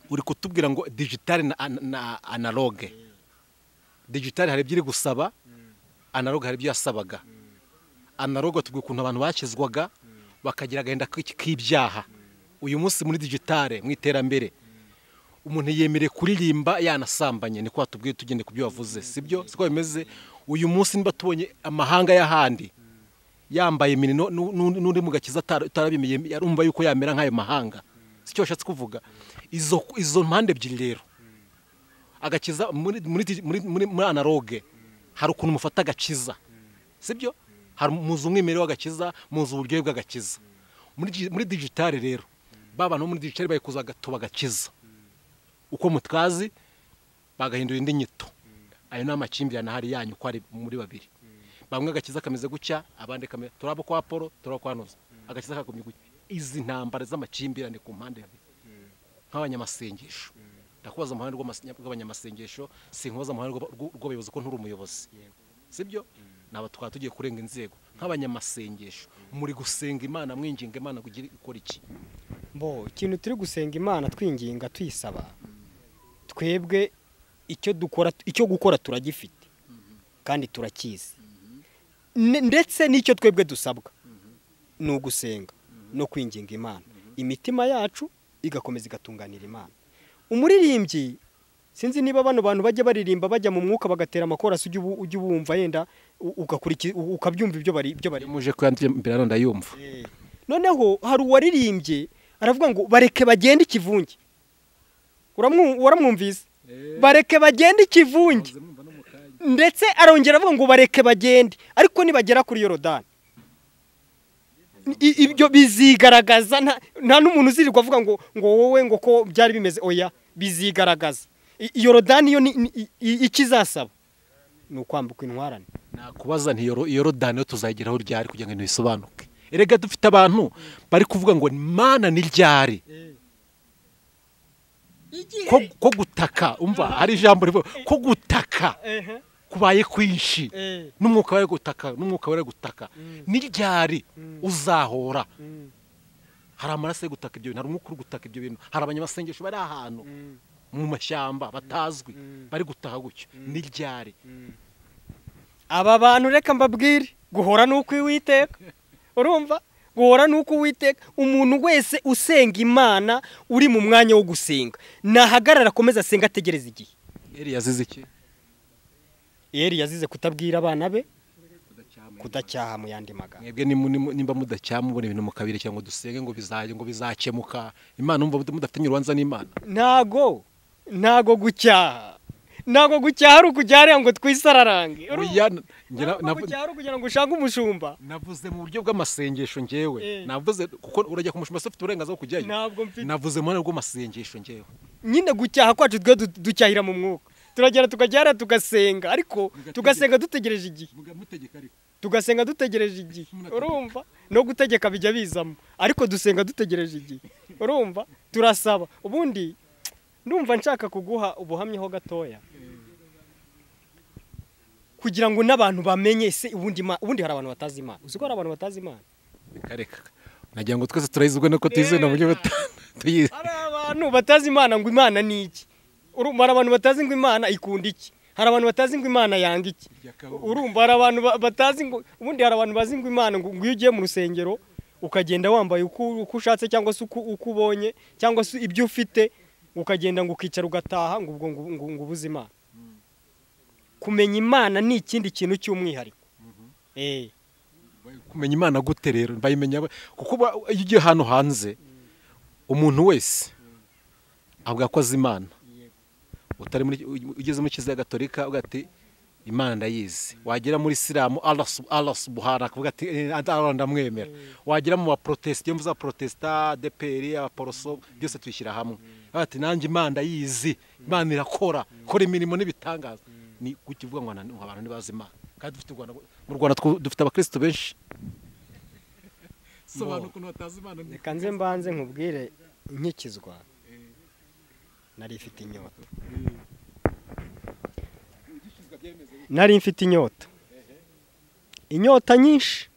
Uri kutubwira ngo digital na analogue. Digital hari byiri gusaba, analogue hari byo yasabaga. Analogue tubwo kuntu abantu bakizwaga bakagira agenda k'ibyaha. Uyu munsi muri digitale mu iterambere umuntu yemereye kuririmba yanasambanye, niko watubwiye tugende kubyo wavuze, sibyo? Siko bimeze. Uyu munsi niba tubonye amahanga y'ahandi yambaye minino n'undi mu gakiza tarabimiye yarumva yuko yamera nk'ayo mahanga. Sicyo washatse kuvuga. Izo mpande ebyiri rero agakiza muri analogue hari ukuntu mufata agakiza, sibyo? Hari muzu umwimerere w'agakiza, muzu uburyo bw'agakiza. Muri digitale rero baba no muri digitale bayikuza gatuba gakiza uko mutwazi bagahindura indi nyito. ayo ni amakimbirane ahari yanyu uko ari muri babiri. Bamwe agakiza kameze gutya, abandi kameze turabo kwa Apollo turabo kwa Noza, agakiza kagumye gutya. Izi ntambara z'amakimbirane ku mpande babiri nk'abanyamasengesho. Ndakubaza amahane rw'abanyamasengesho, sinkubaza amahane rw'abayobozi ko nturi umuyobozi, sibyo? Naba twaba tugiye kurenga inzego. Nk'abanyamasengesho muri gusenga Imana, mwinginga Imana kugira ikora iki?
Bo ikintu turi gusenga Imana twinginga tuyisaba, twebwe icyo gukora turagifite kandi turakizi, ndetse n'icyo twebwe dusabwa ni ugusenga no kwinginga Imana, imitima yacu igakomeza igatunganira Imana. Umuririmbyi sinzi niba bano bantu bajya baririmba bajya mu mwuka bagatera amakorasi ujye ubumva yenda ukabyumva ibyo bari
muje kwandira imbere hano ndayumva.
Noneho hari uwaririmbye aravuga ngo bareke bagende ikivunge. Waramwumvise? Bareke bagende ikivunge. Ndetse arongera avuga ngo bareke bagende, ariko nibagera kuri Yorodani ibyo bizigaragaza. Nta n'umuntu uzirirwa avuga ngo wowe ngo ko byari bimeze, oya, bizigaragaza. Yorodani yo ikizasaba ni ukwambuka intwarane.
Nakubaza nti Yorodani yo tuzayigeraho ryari kugira ngo ibintu bisobanuke? Erega dufite abantu bari kuvuga ngo Imana ni ryari ko gutaka, umva hari ijambo rivuga ko gutaka kubaye kwinshi n'umwuka wari gutaka ni ryari uzahora. Hari amaraso yo gutaka ibyo bintu, hari umwuka uri gutaka ibyo bintu, hari abanyamasengesho bari ahantu mu mashyamba batazwi bari gutaha gutyo, ni ryari?
Aba bantu reka mbabwire, guhora nuko Uwiteka, urumva, guhora nuko Uwiteka. Umuntu wese usenga Imana uri mu mwanya wo gusenga nahagarara akomeza asenga ategereza igihe.
Eli yazize iki?
Eli yazize kutabwira abana be, kudacyaha mu yandi magambo.
Mwebwe nimba mudacyaha mubona ibintu mukabire cyangwa dusenge ngo bizakemuka, Imana umva mudafitanye urubanza n'Imana. Ntago gucyaha ari ukujya ngo twisararange. Gucyaha kugira ngo ushake umushumba. Navuze mu buryo bw'amasengesho ngewe, navuze kuko urajya ku mushumba ufite uburenganzira bwo kujyayo. Navuze mu buryo bw'amasengesho ngewe.
Nyine gucyaha kwacu twe ducyahira mu mwuka, turagera tukajyara tugasenga, ariko tugasenga dutegereje igihe. Tugasenga dutegereje igihe, urumva? No gutegeka bijya bizamo, ariko dusenga dutegereje igihe, urumva? Turasaba. Ubundi ndumva nshaka kuguha ubuhamya ho gatoya kugira ngo n'abantu bamenye se ubundi hari abantu batazi Imana. Uzi ko hari abantu batazi Imana?
Reka nagira ngo twese turayizwe nuko tuyizena mu buryo tuyizi.
Hari abantu batazi Imana ngo Imana ni iki. Urumva hari abantu batazi ngo Imana ikunda iki. Hari abantu batazi ngo Imana yanga iki. Urumva hari abantu batazi ngo ubundi hari abantu bazi ngo Imana ngo iyo ugiye mu rusengero ukagenda wambaye uko ushatse cyangwa se uko ubonye cyangwa se ibyo ufite ukagenda ngo ukicara ugataha ngo ubuzima. Kumenya Imana ni ikindi kintu cy'umwihariko.
Kumenya Imana gute rero? Bayimenya kuko iyo ugiye hano hanze umuntu wese avuga ko azi Imana. Ugeze muri Kiliziya Gatolika ugati Imana ndayizi. Wagera muri Islamu Allah subhanahu kuvuga ati ndamwemera. Wagera mu Baprotestant, iyo mvuza Protestant, DPR, Abaporoso byose twishyira hamwe. Ati nanjye Imana ndayizi, Imana irakora, kora imirimo n'ibitangaza. Ni kukivuga ngo abantu ntibazi Imana. Kandi dufite mu Rwanda dufite abakristo benshi. Sobanura ukuntu batazi Imana.
Reka nze mbanze nkubwire inkikizwa. Nari mfite inyota. Nari mfite inyota. Inyota nyinshi.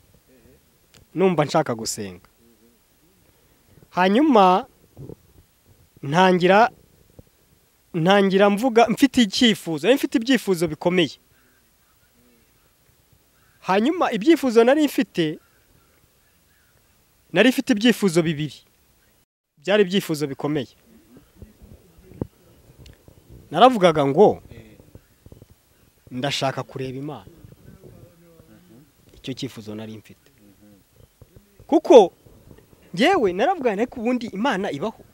Numva nshaka gusenga. Hanyuma ntangira mvuga mfite icyifuzo, mfite ibyifuzo bikomeye. Hanyuma ibyifuzo nari mfite ibyifuzo bibiri. Byari ibyifuzo bikomeye. Naravugaga ngo ndashaka kureba Imana. Icyo cyifuzo nari mfite. Kuko ngewe naravuga ariko ubundi Imana ibaho.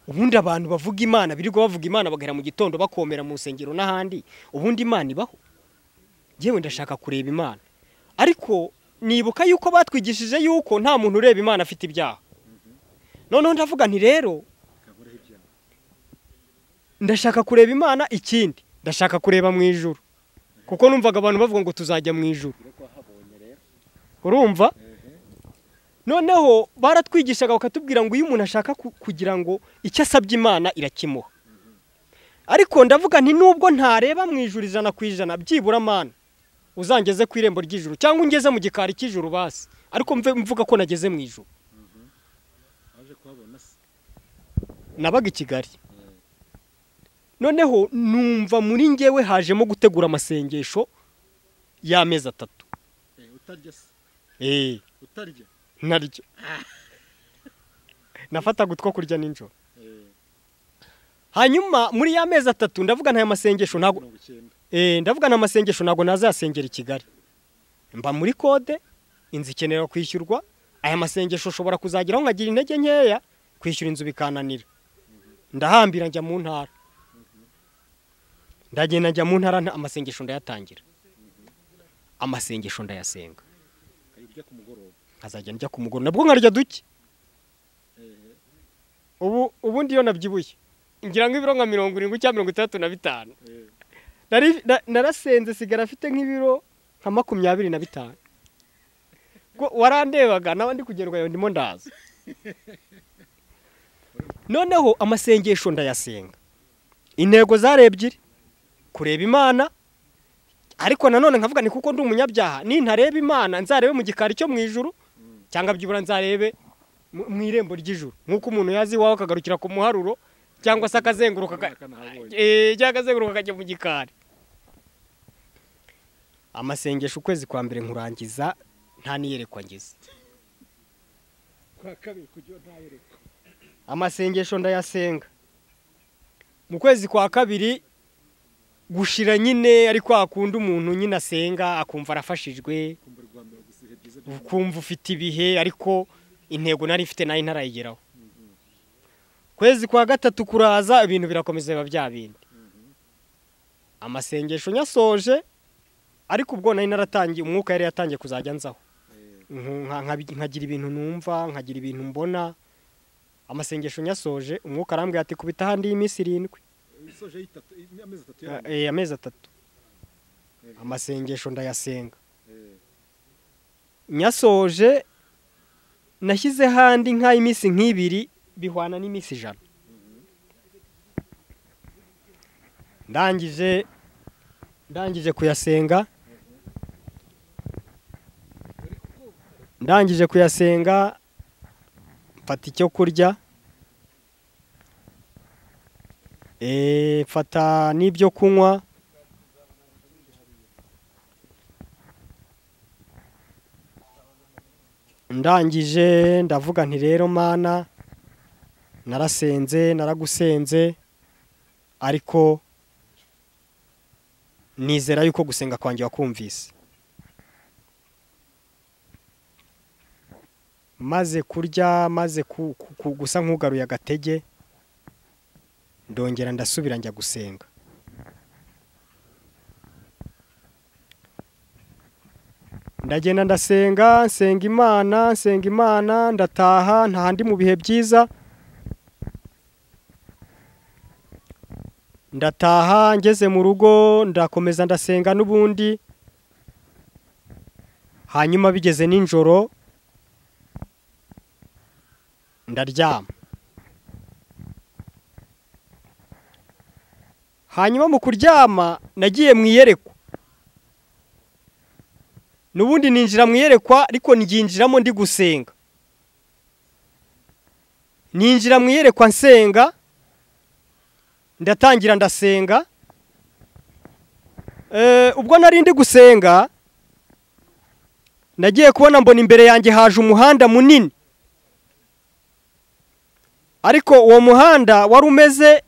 Ubundi abantu bavuga Imana birirwa bavuga Imana bagahera mu gitondo bakomera mu nsengero n'ahandi, ubundi Imana ibaho. Ngewe ndashaka kureba Imana. Ariko nibuka yuko batwigishije yuko nta muntu ureba Imana afite ibyaha. Noneho ndavuga nti rero ndashaka kureba Imana. Ikindi ndashaka kureba mu ijuru kuko numvaga abantu bavuga ngo tuzajya mu ijuru urumva noneho baratwigishaga bakatubwira ngo iyo umuntu ashaka kugira ngo icyo asabye Imana irakimuha ariko ndavuga nti nubwo ntareba mu ijuru 100% byibura Mana uzangeze ku irembo ry'ijuru cyangwa ungeze mu gikari cy'ijuru basi ariko mvuga ko nageze mu ijuru nabaga i Kigali noneho numva muri ngewe hajemo gutegura amasengesho y'amezi 3
utarya se utarya
naryo nafataga utwo kurya ninjoro hanyuma muri ya mezi 3 ndavuga nta masengesho ntago ndavuga nta masengesho ntago nazasengera i Kigali mba muri kode inzu ikenera kwishyurwa aya masengesho ushobora kuzagiraho nkagira intege nkeya kwishyura inzu bikananira ndahambira njya mu ntara ndagenda njya mu ntara amasengesho ndayatangira amasengesho ndayasenga nkazajya njya ku mugoroba nabwo nkarya duke ubundi iyo nabyibuye ngira nk'ibiro nka 70 cyangwa 35 narasenze sigara afite nk'ibiro nka 25 warandebaga nawe ndi kugerwa ndimo ndaza noneho amasengesho ndayasenga intego zarebyiri kureba Imana ariko nanone nkavuga ni kuko ndi umunyabyaha ni ntareba Imana nzarebe mu gikari cyo mu ijuru cyangwa byibura nzarebe mu irembo ry'ijuru nkuko umuntu yazi wawe akagarukira ku muharuro cyangwa se akazenguruka akajya mu gikari amasengesho ukwezi kwa mbere nkurangiza nta niyerekwa ngeze
kwa kabiri kujyo ntayerekwa
amasengesho ndayasenga mu kwezi kwa kabiri gushira nyine ariko akunda umuntu nyine asenga akumva arafashijwe ukumva ufite ibihe ariko intego nari ifite nayo ntarayigeraho kwezi kwa gatatu kuraza ibintu birakomeza biba byabindi amasengesho nyasoje ariko ubwo nari naratangiye umwuka yari yatangiye kuzajya nzaho nkagira ibintu numva nkagira ibintu mbona amasengesho nyasoje umwuka arambwira ati kubita handi y'iminsi 7 amezi 3 amasengesho ndayasenga nyasoje nashyize handi nka iminsi nk'ibiri bihwana n'iminsi 100 ndangije kuyasenga mfata icyo kurya mfata n'ibyo kunywa ndangije ndavuga nti rero Mana narasenze naragusenze ariko nizera yuko gusenga kwanjye wakumvise maze kurya maze gusa nk'ugaruye agatege ndongera ndasubira njya gusenga ndagenda ndasenga nsenga Imana ndataha nta handi mu bihe byiza ndataha ngeze mu rugo ndakomeza ndasenga n'ubundi hanyuma bigeze ninjoro ndaryama hanyuma mu kuryama nagiye mu iyerekwa nubundi ninjira mu iyerekwa ariko nginjiramo ndi gusenga ninjira mu iyerekwa nsenga ndatangira ndasenga ubwo nari ndi gusenga nagiye kubona mbona imbere yanjye haje umuhanda munini ariko uwo muhanda wari umeze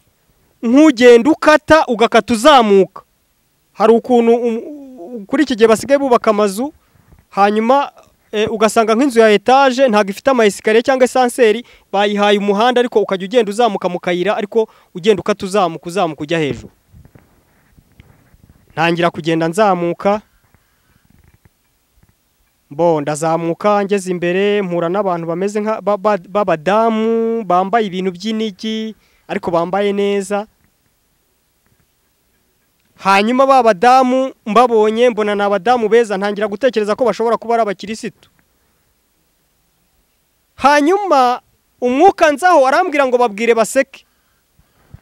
nk'ugenda ukata ugakata uzamuka hari ukuntu kuri iki gihe basigaye bubaka amazu hanyuma ugasanga nk'inzu ya etaje ntabwo ifite ama esikariye cyangwa esanseri bayihaye umuhanda ariko ukajya ugenda uzamuka mu kayira ariko ugenda ukata uzamuka ujya hejuru ntangira kugenda nzamuka ndazamuka ngeze imbere mpura n'abantu bameze b'abadamu bambaye ibintu by'inigi ariko bambaye neza hanyuma ba badamu mbabonye mbona ni abadamu beza, ntangira gutekereza ko bashobora kuba ari abakirisitu. Hanyuma umwuka nzaho arambwira ngo babwire baseke,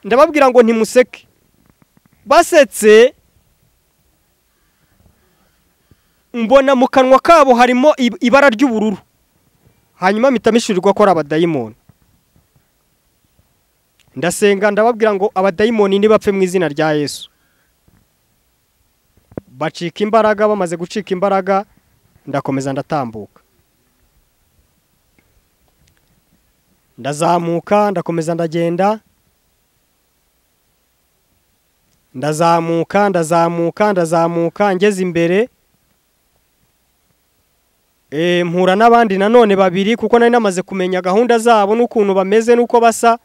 ndababwira ngo ntimuseke. Basetse mbona mu kanwa kabo harimo ibara ry'ubururu, hanyuma mpita mishurirwa ko ari abadayimoni. Ndasenga ndababwira ngo abadayimoni nibapfe mu izina rya Yesu. Bacika imbaraga, bamaze gucika imbaraga ndakomeza ndatambuka. Ndazamuka ndakomeza ndagenda, ndazamuka ngeze imbere, mpura n'abandi nanone babiri kuko nari namaze kumenya gahunda zabo n'ukuntu bameze n'uko basa.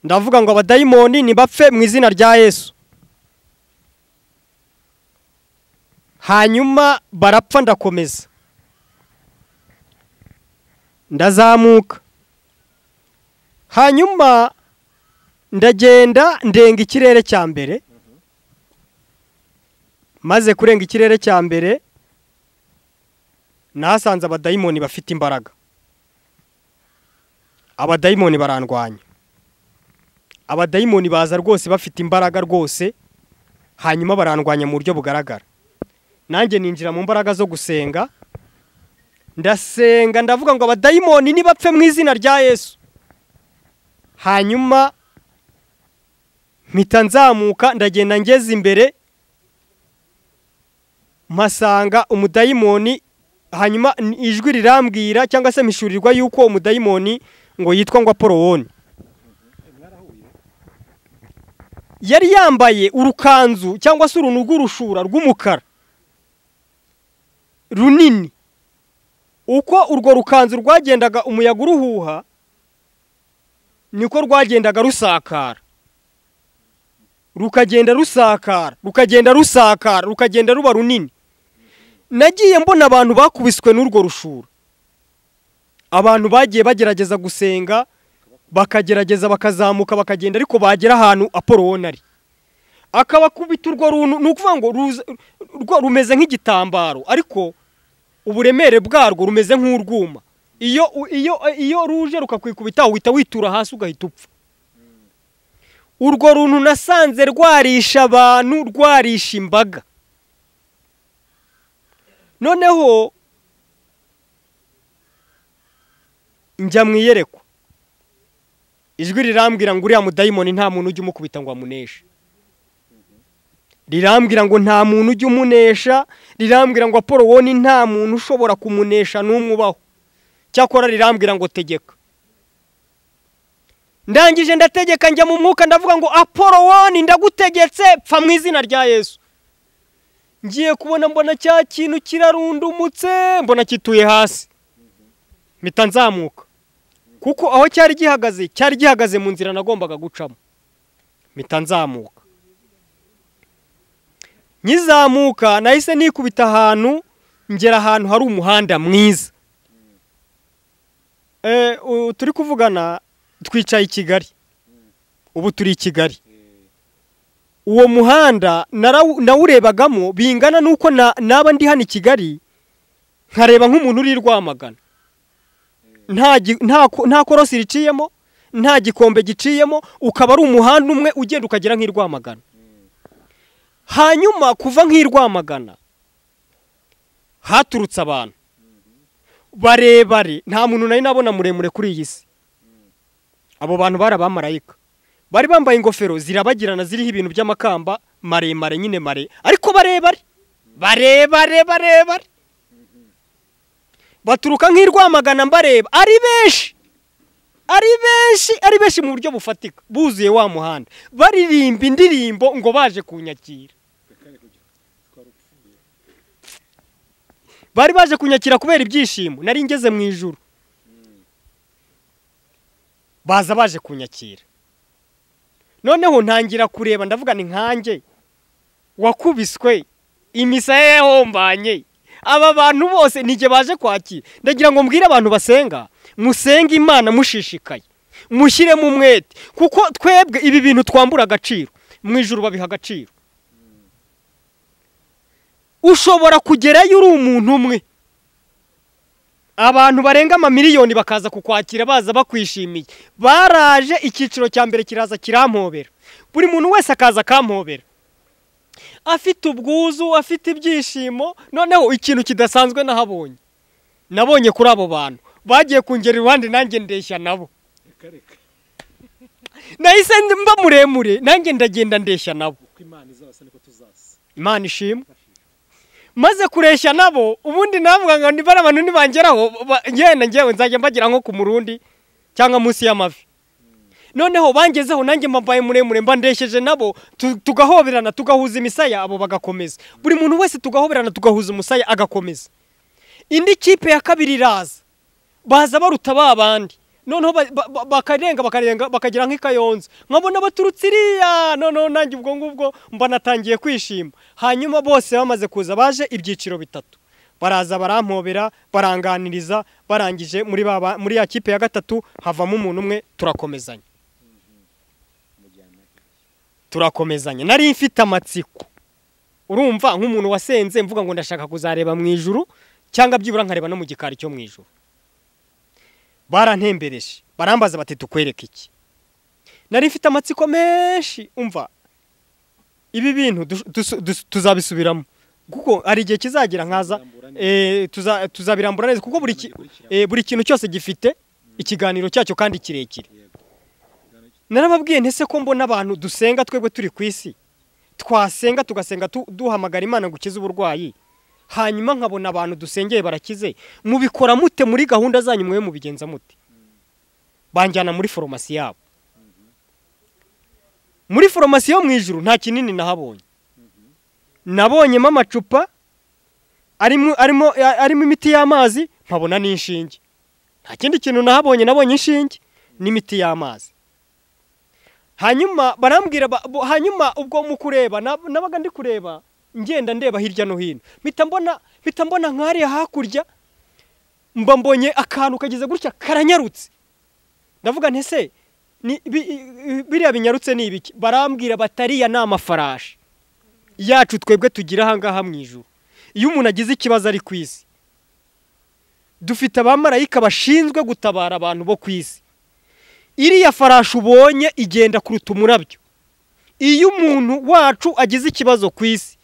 Ndavuga ngo abadayimoni nibapfe mu izina rya Yesu. Hanyuma barapfa ndakomeza. Ndazamuka. Hanyuma ndagenda ndenga ikirere cya mbere. Maze kurenga ikirere cya mbere nasanze abadayimoni bafite imbaraga. Abadayimoni barandwanya. Abadayimoni baza rwose bafite imbaraga rwose, hanyuma barandwanya mu buryo bugaragara. Nanjye ninjira mu mbaraga zo gusenga, ndasenga ndavuga ngo abadayimoni nibapfe mu izina rya Yesu. Hanyuma mpita nzamuka ndagenda ngeze imbere, mpasanga umudayimoni. Hanyuma ijwi rirambwira cyangwa se mishurirwa yuko umudayimoni ngo yitwa ngo Apolowoni. Yari yambaye urukanzu cyangwa se urunugu rushura rw'umukara runini. Uko urwo rukanzu rwagendaga umuyaga uruhuha niko rwagendaga rusakara, rukagenda rusakara, rukagenda ruba runini. Nagiye mbona abantu bakubiswe n'urwo rushura, abantu bagiye bagerageza gusenga, bakagerageza bakazamuka bakagenda, ariko bagera ahantu Apolowoni ari akabakubita urwo runtu. Nukuvuga ngo rumeze nk'igitambaro, ariko uburemere bwarwo rumeze nk'urwuma. Iyo ruje rukakwikubita uhita witura hasi ugahita upfa. Urwo runtu nasanze rwarisha abantu, rwarisha imbaga. Noneho njya mwiyerekwa, ijwi rirambwira ngo uriya mudayimoni nta muntu ujya umukubita ngo amuneshe. Rirambwira ngo nta muntu ujya umunesha, rirambwira ngo Apolowoni nta muntu ushobora kumunesha n'umwe ubaho. Cyakora rirambwira ngo tegeka. Ndangije ndategeka, njya mu mwuka ndavuga ngo Apolowoni ndagutegetse pfa mu izina rya Yesu. Ngiye kubona mbona cya kintu kirarundumutse, mbona kituye hasi. Mpita nzamuka kuko aho cyari gihagaze mu nzira nagombaga gucamo. Mpita nzamuka. Nyizamuka nahise nikubita ahantu, ngera ahantu hari umuhanda mwiza. Turi kuvugana twicaye i Kigali, ubu turi i Kigali. Uwo muhanda nawurebagamo bingana nuko naba ndi hano i Kigali nkareba nk'umuntu uri Rwamagana. Nta korosi riciyemo, nta gikombe giciyemo, ukaba ari umuhanda umwe ugenda ukagera nk'i Rwamagana. Hanyuma kuva nk'i Rwamagana haturutse abantu barebare, nta muntu nari nabona muremure kuri iyi si. Abo bantu bari abamarayika, bari bambaye ingofero zirabagirana ziriho ibintu by'amakamba maremare, nyine mare, ariko barebare. Baturuka nk'i Rwamagana mbareba, ari benshi mu buryo bufatika, buzuye wa muhanda, baririmba indirimbo ngo baje kunyakira. Bari baje kunyakira kubera ibyishimo, nari ngeze mu ijuru. Baza baje kunyakira. Noneho ntangira kureba ndavuga ni nkanjye wakubiswe, imisaya yahombanye, aba bantu bose nige baje kwakira. Ndagira ngo mbwire abantu basenga, musenge Imana mushishikaye, mushyiremo umwete, kuko twebwe ibi bintu twambura agaciro. mu ijuru babiha agaciro. Ushobora kugerayo uri umuntu umwe, abantu barenga amamiliyoni bakaza kukwakira baza bakwishimiye, baraje icyiciro cya mbere kiraza kirampobera, buri muntu wese akaza akampobera afite ubwuzu, afite ibyishimo. Noneho ikintu kidasanzwe nabonye kuri abo bantu bagiye kungera iruhande, nanjye ndeshya nabo, nahise mba muremure, nanjye ndagenda ndeshya nabo. Imana ishimwe. Maze kureshya nabo, ubundi navuga ngo nibara abantu nibangeraho njyewe nzajya mbagira nko ku murundi cyangwa munsi y'amavi. Noneho bangezeho nanjye mbaye muremure, mba ndesheje nabo, tugahoberana tugahuza imisaya, abo bagakomeza. Buri muntu wese tugahoberana tugahuza umusaya agakomeza. Indi kipe ya kabiri iraza, baza baruta babandi, noneho bakarenga bakagira nk'ikayonza, nkabona baturutse iriya. Noneho nanjye ubwo ngubwo mba natangiye kwishima. Hanyuma bose bamaze kuza, baje ibyiciro bitatu, baraza barampobera, baranganiriza, barangije muri ya kipe ya gatatu havamo umuntu umwe, turakomezanya. Nari mfite amatsiko, urumva, nk'umuntu wasenze mvuga ngo ndashaka kuzareba mu ijuru, cyangwa byibura nkareba no mu gikari cyo mu ijuru. Barantembereje, barambaza bati tukwereke iki. Nari mfite amatsiko menshi, umva ibi bintu tuzabisubiramo, kuko ari igihe kizagira nkaza tuzabirambura neza, kuko buri kintu cyose gifite ikiganiro cyacyo kandi kirekire. Narababwiye ntese ko mbona abantu dusenga twebwe turi ku isi, twasenga tugasenga duhamagara Imana gukiza uburwayi, hanyuma nkabona abantu dusengeye barakize, mubikora mute muri gahunda zanyu mwe mubigenza mute? Banjyana muri farumasi yabo. Muri farumasi yo mu ijuru nta kinini nahabonye, nabonyemo amacupa arimo imiti y'amazi, nkabona n'inshinge. Nta kindi kintu nahabonye, nabonye inshinge n'imiti y'amazi. Hanyuma barambwira, hanyuma ubwo mu kureba nabaga ndi kureba, ngenda ndeba hirya no hino, mpita mbona nkari hakurya, mba mbonye akantu kageze gutya karanyarutse. Ndavuga ntese biriya binyarutse ni ibiki? Barambwira batariya ni amafarashi yacu twebwe tugira ahangaha mu ijuru. Iyo umuntu agize ikibazo ari ku isi, dufite abamarayika bashinzwe gutabara abantu bo ku isi. Iriya farashi ubonye igenda kuruta umurabyo. Iyo umuntu wacu agize ikibazo ku isi,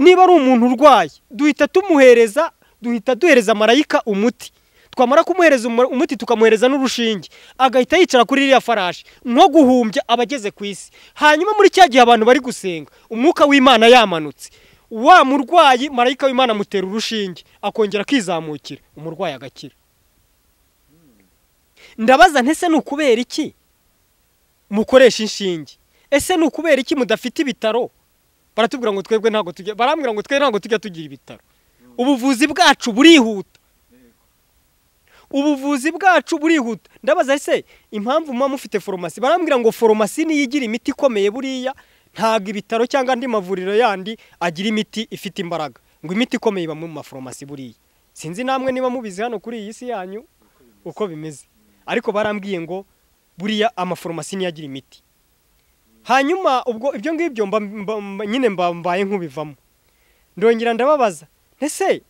niba ari umuntu urwaye, duhita duhereza marayika umuti. Twamara kumuhereza umuti tukamuhereza n'urushinge, agahita yicara kuri iriya farashi nko guhumbya abageze ku isi. Hanyuma muri cya gihe abantu bari gusenga, umwuka w'Imana yamanutse, wa murwayi marayika w'Imana amutera urushinge, akongera akizamukira, umurwayi agakira. Ndabaza ntese ni ukubera iki mukoresha inshinge? Ese ni ukubera iki mudafite ibitaro? Baratubwira ngo twebwe ntago tujya, barambwira ngo twebwe ntago tujya tugira ibitaro. Ubuvuzi bwacu burihuta, ubuvuzi bwacu burihuta. Ndabaza ese impamvu muba mufite farumasi? Barambwira ngo farumasi niyo igira imiti ikomeye buriya, ntago ibitaro cyangwa andi mavuriro yandi agira imiti ifite imbaraga. Ngo imiti ikomeye iba mu mafarumasi buriya. Sinzi namwe niba mubizi hano kuri iyi si yanyu uko bimeze, ariko barambwiye ngo buriya amafarumasi niyo agira imiti. Hanyuma ubwo ibyo ngibyo nyine mbaye nk'ubivamo, ndongera ndababaza ntese,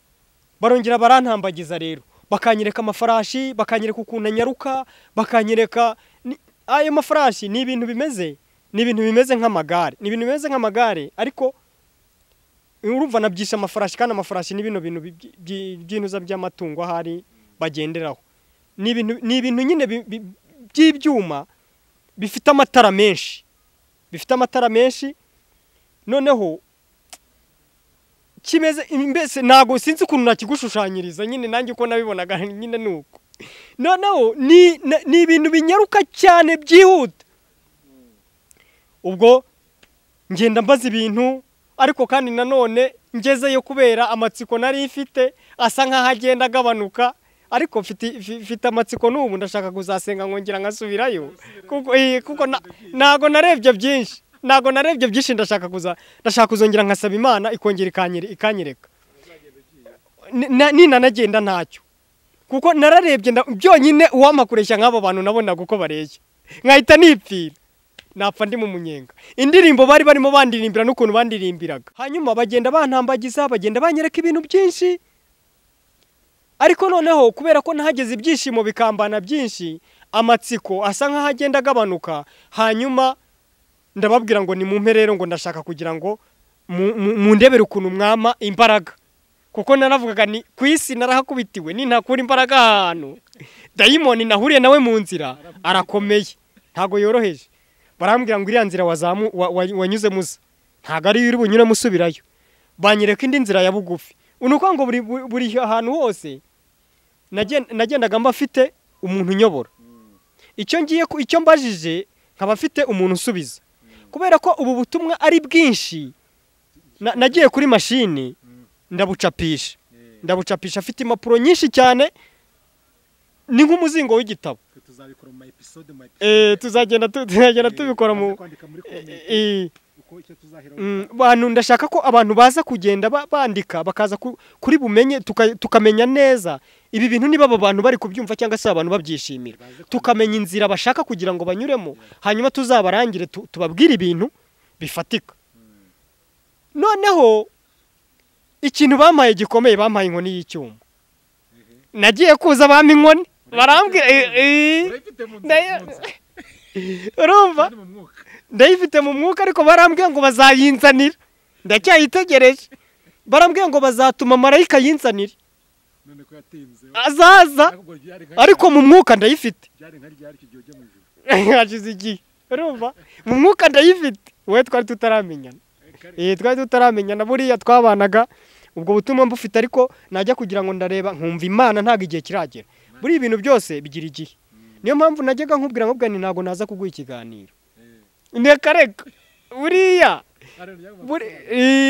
barongera barantambagiza rero, bakanyereka amafarashi, bakanyereka ukuntu anyaruka, bakanyereka ayo mafarashi ni ibintu bimeze nk'amagare, ariko urumva nabyisha amafarashi, kandi amafarashi ni bino bintu by'intuza by'amatungo ahari bagenderaho. Ni ibintu nyine by'ibyuma bifite amatara menshi, noneho kimeze mbese nago sinzi ukuntu nakigushushanyiriza, nyine nanjye uko nabibonaga nyine nuko. Noneho ni ibintu binyaruka cyane byihuta. Ubwo ngenda mbaza ibintu, ariko kandi nanone ngezeyo kubera amatsiko nari ifite asa nkaho agenda agabanuka, ariko mfite amatsiko n'ubu ndashaka kuzasenga nkongera nkasubirayo, kuko nago narebye byinshi, ndashaka kuzongera nkasaba Imana ikongera ikanyereka. Nina nagenda ntacyo, kuko nararebye byonyine uwamakureshya nk'abo bantu nabonaga uko bareshya, nkahita nipfira. napfa ndi mu munyenga. Indirimbo bari barimo bandirimbira n'ukuntu bandirimbiraga, hanyuma bagenda bantambagiza, bagenda banyereka ibintu byinshi. Ariko noneho kubera ko nahageze ibyishimo bikambana byinshi, amatsiko asa nkaho agenda agabanuka. Hanyuma ndababwira ngo ni mu mperero, ngo ndashaka kugira ngo mu ndebere ukuntu mwama imbaraga, kuko naravugaga ni ku isi narahakubitiwe, ni ntakura imbaraga ahantu. Dayimoni nahuriye nawe mu nzira arakomeye, ntago yoroheje. Barambwira ngo iriya nzira wanyuze muza ntago ari uri bunyure musubirayo, banyereka indi nzira ya bugufi. Unuko ngo buri ahantu hose nagendaga mbafite umuntu unyobora. Icyo mbajije nkaba afite umuntu usubiza, kubera ko ubu butumwa ari bwinshi. Nagiye kuri mashini ndabucapisha afite impapuro nyinshi cyane, ni nk'umuzingo w'igitabo. Tuzagenda tubikora mu bantu. Ndashaka ko abantu baza kugenda bandika, bakaza kuri bumenye, tukamenya neza ibi bintu niba abo bantu bari kubyumva cyangwa se abantu babyishimira, tukamenya inzira bashaka kugira ngo banyuremo, hanyuma tuzabarangire tubabwire ibintu bifatika. Noneho ikintu bampaye gikomeye, bampaye inkoni y'icyuma. Nagiye kuza bampa inkoni, barambwira urumva ndayifite mu mwuka, ariko barambwira ngo bazayinzanira. Ndacyayitegereje. Barambwira ngo bazatuma marayika yinzanira, azaza, ariko mu mwuka ndayifite. Hashize igihe, urumva, mu mwuka ndayifite. Wowe twari tutaramenyana, twari tutaramenyana, buriya twabanaga ubwo butumwa mbufite, ariko najya kugira ngo ndareba nkumva Imana ntago igihe kiragera. Buri ibintu byose bigira igihe. Niyo mpamvu najyaga nkubwira ni ntago naza kuguha ikiganiro. Ntekareka buriya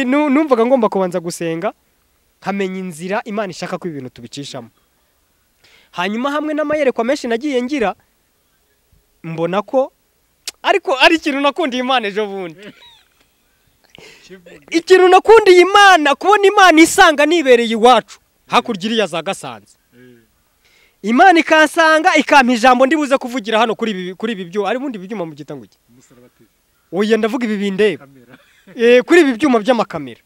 numvaga ngomba kubanza gusenga, nkamenya inzira Imana ishaka ko ibintu tubicishamo. Hanyuma hamwe n'amayerekwa menshi nagiye ngira, mbona ko ariko ari ikintu nakundiye Imana ejo bundi. Ikintu nakundiye Imana, kubona Imana isanga nibereye iwacu hakurya iriya za Gasanze. Imana ikansanga ikampa ijambo ndibuze kuvugira hano kuri ibi byuma. Ari bundi byuma mu gitango iki? Oya, ndavuga ibi bindeba. Kuri ibi byuma by'amakamera.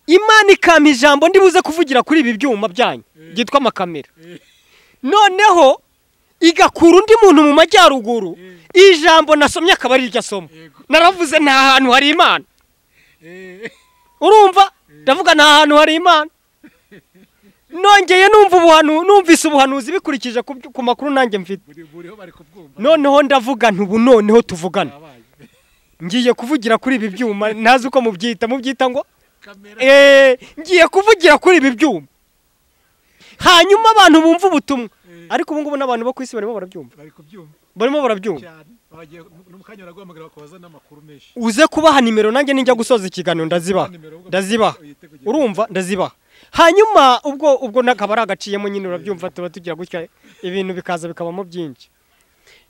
Imana ikampa ijambo ndibuze kuvugira kuri ibi byuma byanyu byitwa amakamera. Noneho igakura undi muntu mu majyaruguru, ijambo nasomye akaba ari iryo somo. Naravuze nta hantu hari Imana. Urumva? Ndavuga nta hantu hari Imana. Nongeye numvise ubuhanuzi bikurikije ku makuru nanjye mfite. Noneho ndavuga ntubu, noneho tuvugana. Ngiye kuvugira kuri ibi byuma, ntazi uko mubyita ngo ngiye kuvugira kuri ibi byuma. Hanyuma abantu bumva ubutumwa, ariko ubu ngubu n'abantu bo ku isi barimo barabyumva. Barimo barabyumva. Uze kubaha nimero, nanjye ninjya gusoza ikiganiro ndazibaha. Urumva, ndazibaha. Hanyuma ubwo nakaba ari agaciyemo nyine, urabyumva, tuba tugira gutya ibintu bikaza bikabamo byinshi.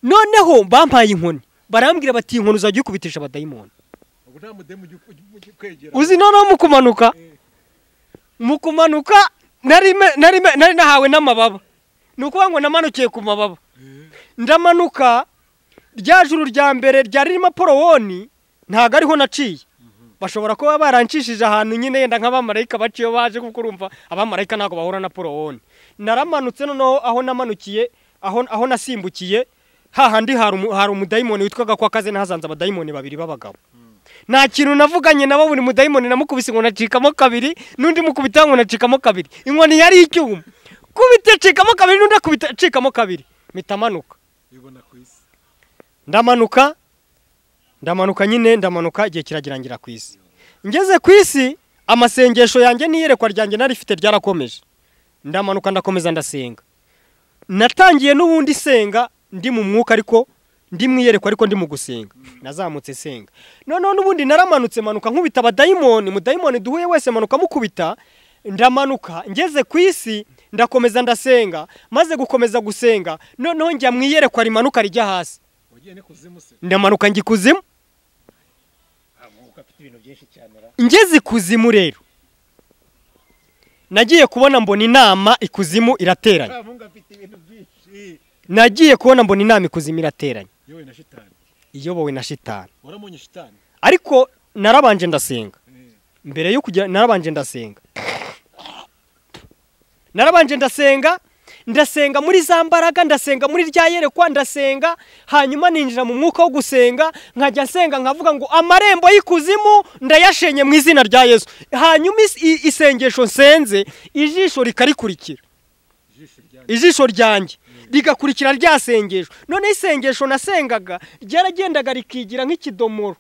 Noneho bampaye inkoni, barambwira bati inkoni uzajya ukubitisha abadayimoni. Uzi noneho mu kumanuka nari nahawe n'amababa. Nukuvuga ngo namanukiye ku mababa. Ndamanuka, rya juru rya mbere ryari ririmo porowoni, ntago ariho naciye. Bashobora kuba barancishije ahantu nyine yenda nk'abamarayika baciye baje, kuko urumva abamarayika ntago bahura na porowoni. Naramanutse, noneho aho namanukiye, aho nasimbukiye, hahandi hari umudayimoni witwaga ko akaze, nahazanze abadayimoni babiri b'abagabo. Nta kintu navuganye nabo, buri mudayimoni namukubise ngo nacikamo kabiri, n'undi mukubita ngo nacikamo kabiri. Inkoni yari icyuma, kubita cikamo kabiri, n'undi akubita cikamo kabiri, mitamanuka. Ndamanuka nyine, igihe kiragirangira ku isi. Ngeze ku isi, amasengesho yanjye n'iyerekwa ryanjye narifite ryarakomeje. Ndamanuka, ndakomeza ndasenga. Natangiye n'ubundi senga ndi mu mwuka, ariko ndi mwiyerekwa, ariko ndi mu gusenga. Nazamutse senga. Noneho n'ubundi naramanutse, manuka nkubita abadayimoni, mudayimoni duhuye wese manuka mukubita. Ndamanuka, ngeze ku isi, ndakomeza ndasenga, maze gukomeza gusenga, noneho njya mwiyerekwa rimanuka rijya hasi. Ndamanuka njya ikuzimu. Ngeze ikuzimu rero, nagiye kubona mbona inama ikuzimu irateranye. Nagiye kubona mbona inama ikuzimu irateranye.
yowe na shitani
iyobowe na shitani.
waramonye shitani
Ariko narabanje ndasenga mbere yo kujya, narabanje ndasenga ndasenga muri za mbaraga, ndasenga muri rya yerekwa, ndasenga hanyuma ninjira mu mwuka wo gusenga, nkajya nsenga nkavuga ngo amarembo y'ikuzimu ndayashenye mu izina rya Yesu. Hanyuma isengesho nsenze ijisho rikarikurikira, ijisho ryanjye rigakurikira rya sengesho. None isengesho nasengaga ryaragendaga rikigira nk'ikidomoro,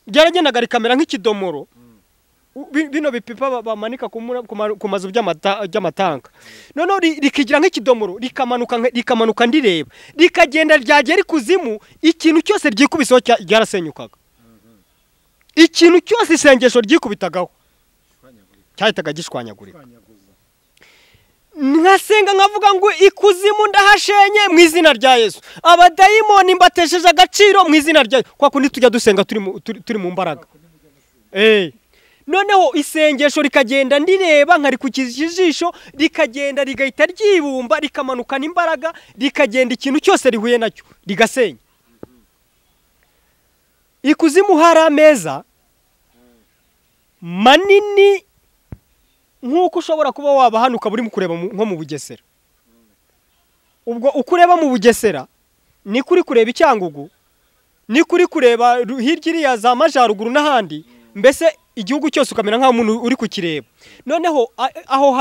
ryaragendaga rikamera nk'ikidomoro, bino bipipa bamanika ku mazu by'amatanka. None rikigira nk'ikidomoro, rikamanuka ndireba, rikagenda ryagera ikuzimu, ikintu cyose ryikubiseho ryarasenyukaga. Ikintu cyose isengesho ryikubitagaho cyahitaga gishwanyagurika. Nkasenga nkavuga ngo ikuzimu ndahashenye mu izina rya Yesu, abadayimoni mbatesheje agaciro mu izina rya Yesu. Kwa kundi tujya dusenga turi mu mbaraga. Noneho isengesho rikagenda ndireba, nkarikukiza ijisho, rikagenda rigahita ryibumba, rikamanukana imbaraga, rikagenda ikintu cyose rihuye nacyo rigasenya. Ikuzimu hari ameza manini nk'uko ushobora kuba waba hano ukaba urimo kureba nko mu Bugesera. Ubwo ukureba mu Bugesera ni kuri kureba Icyangugu, ni kuri kureba hirya iriya za Majaruguru n'ahandi, mbese igihugu cyose ukamera nk'aho umuntu uri kukireba. Noneho aho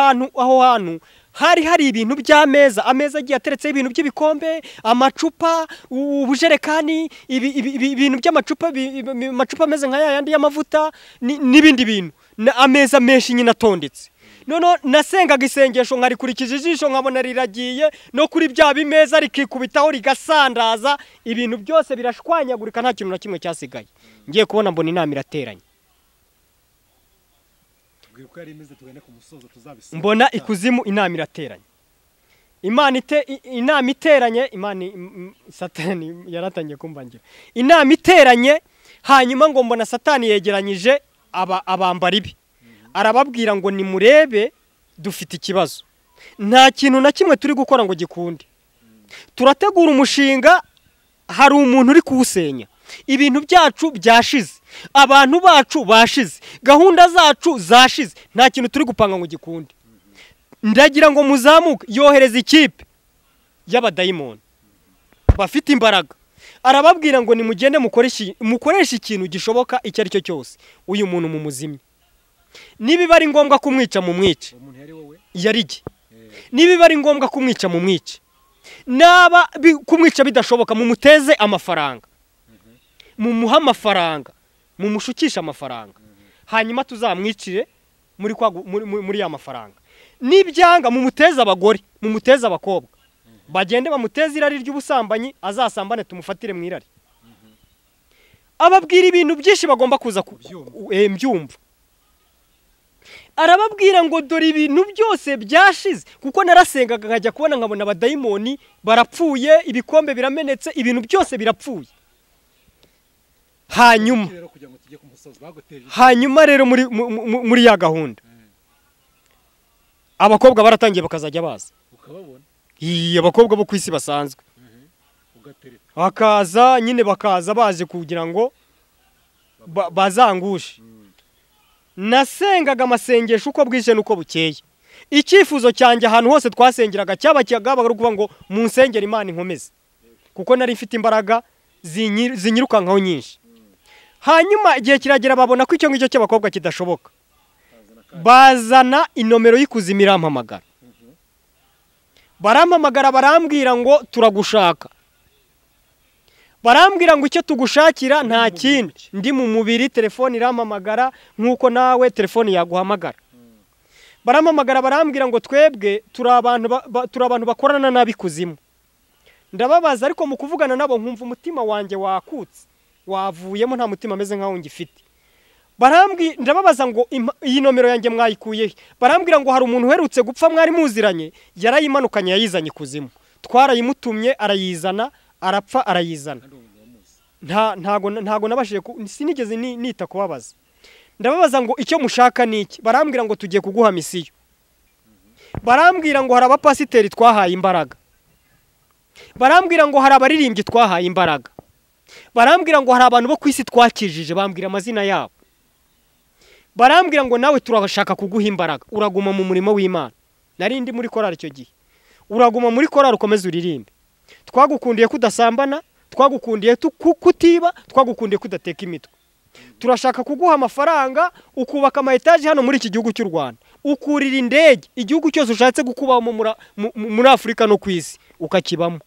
hantu hari ibintu by'ameza, ameza agiye ateretseho ibintu by'ibikombe, amacupa, ubujerekani, ibintu by'amacupa, amacupa ameze nka yandi y'amavuta n'ibindi bintu, ameza menshi nyine atondetse. Noneho nasengaga isengesho nkarikurikije ijisho, nkabona riragiye no kuri bya bimeza rikikubitaho rigasandaza, ibintu byose birashwanyagurika, nta kintu na kimwe cyasigaye. Ngiye kubona mbona inama irateranye, mbona ikuzimu inama irateranye. Inama iteranye, Satani yaratangiye kumvangira. Inama iteranye, hanyuma ngo mbona Satani yegeranyije abambara ibi, arababwira ngo nimurebe dufite ikibazo, nta kintu na kimwe turi gukora ngo gikunde, turategura umushinga, hari umuntu uri kuwusenya, ibintu byacu byashize, abantu bacu bashize, gahunda zacu zashize, nta kintu turi gupanga ngo gikunde. Ndagira ngo muzamuke, yohereza ikipe y'abadayimoni bafite imbaraga, arababwira ngo nimugende mukoreshe ikintu gishoboka icyo ari cyo cyose, uyu muntu mumuzimye. Nibiba ari ngombwa kumwica mu mwice, yarige. Nibiba ari ngombwa kumwica mu mwice, naba kumwica bidashoboka mumuteze amafaranga, mumuha amafaranga, mumushukisha amafaranga, hanyuma tuzamwicire muri ya mafaranga. Nibyanga mumuteze abagore, mumuteze abakobwa, bagende bamuteze irari ry'ubusambanyi, azasambane tumufatire mu irari. Ababwira ibintu byinshi bagomba kuza mbyumva. Arababwira ngo dore ibintu byose byashize, kuko narasengaga nkajya kubona nkabona abadayimoni barapfuye, ibikombe biramenetse, ibintu byose birapfuye. Hanyuma rero muri ya gahunda abakobwa baratangiye bakazajya baza, abakobwa bo ku isi basanzwe bakaza nyine, bakaza baje kugira ngo bazangushe. Nasengaga amasengesho uko bwije nuko bukeye. Icyifuzo cyanjye ahantu hose twasengeraga cyabaga ari ukuvuga ngo munsengere Imana inkomeze, kuko nari mfite imbaraga zinyirukankaho nyinshi. Hanyuma igihe kiragera babona ko icyo ngicyo cy'abakobwa kidashoboka, bazana inomero y'ikuzimu irampamagara. Barampamagara barambwira ngo turagushaka, barambwira ngo icyo tugushakira nta kindi, ndi mu mubiri, telefone irampamagara nk'uko nawe telefone yaguhamagara. Barampamagara barambwira ngo twebwe turi abantu bakorana n'abikuzimu. Ndababaza, ariko mu kuvugana nabo nkumva umutima wanjye wakutse, wavuyemo, nta mutima ameze nkaho ngifite. Ndababaza ngo iyi nomero yanjye mwayikuye? Barambwira ngo hari umuntu uherutse gupfa mwari muziranye, yarayimanukanye yayizanye ikuzimu, twarayimutumye arayizana, arapfa arayizana. Ntago nabashije, sinigeze nita kubabaza. Ndababaza ngo icyo mushaka niki? Barambwira ngo tugiye kuguha misiyo. Barambwira ngo hari abapasiteri twahaye imbaraga, barambwira ngo hari abaririmbyi twahaye imbaraga, barambwira ngo hari abantu bo ku isi twakijije, bambwira amazina yabo, barambwira ngo nawe turashaka kuguha imbaraga, uraguma mu murimo w'Imana. Nari ndi muri korali icyo gihe, uraguma muri korali ukomeze uririmbe, twagukundiye kudasambana, twagukundiye kutiba, twagukundiye kudateka imitwe, turashaka kuguha amafaranga ukubaka ama etaje hano muri iki gihugu cy'u Rwanda, ukurira indege igihugu cyose ushatse gukubamo muri Afurika no ku isi ukakibamo.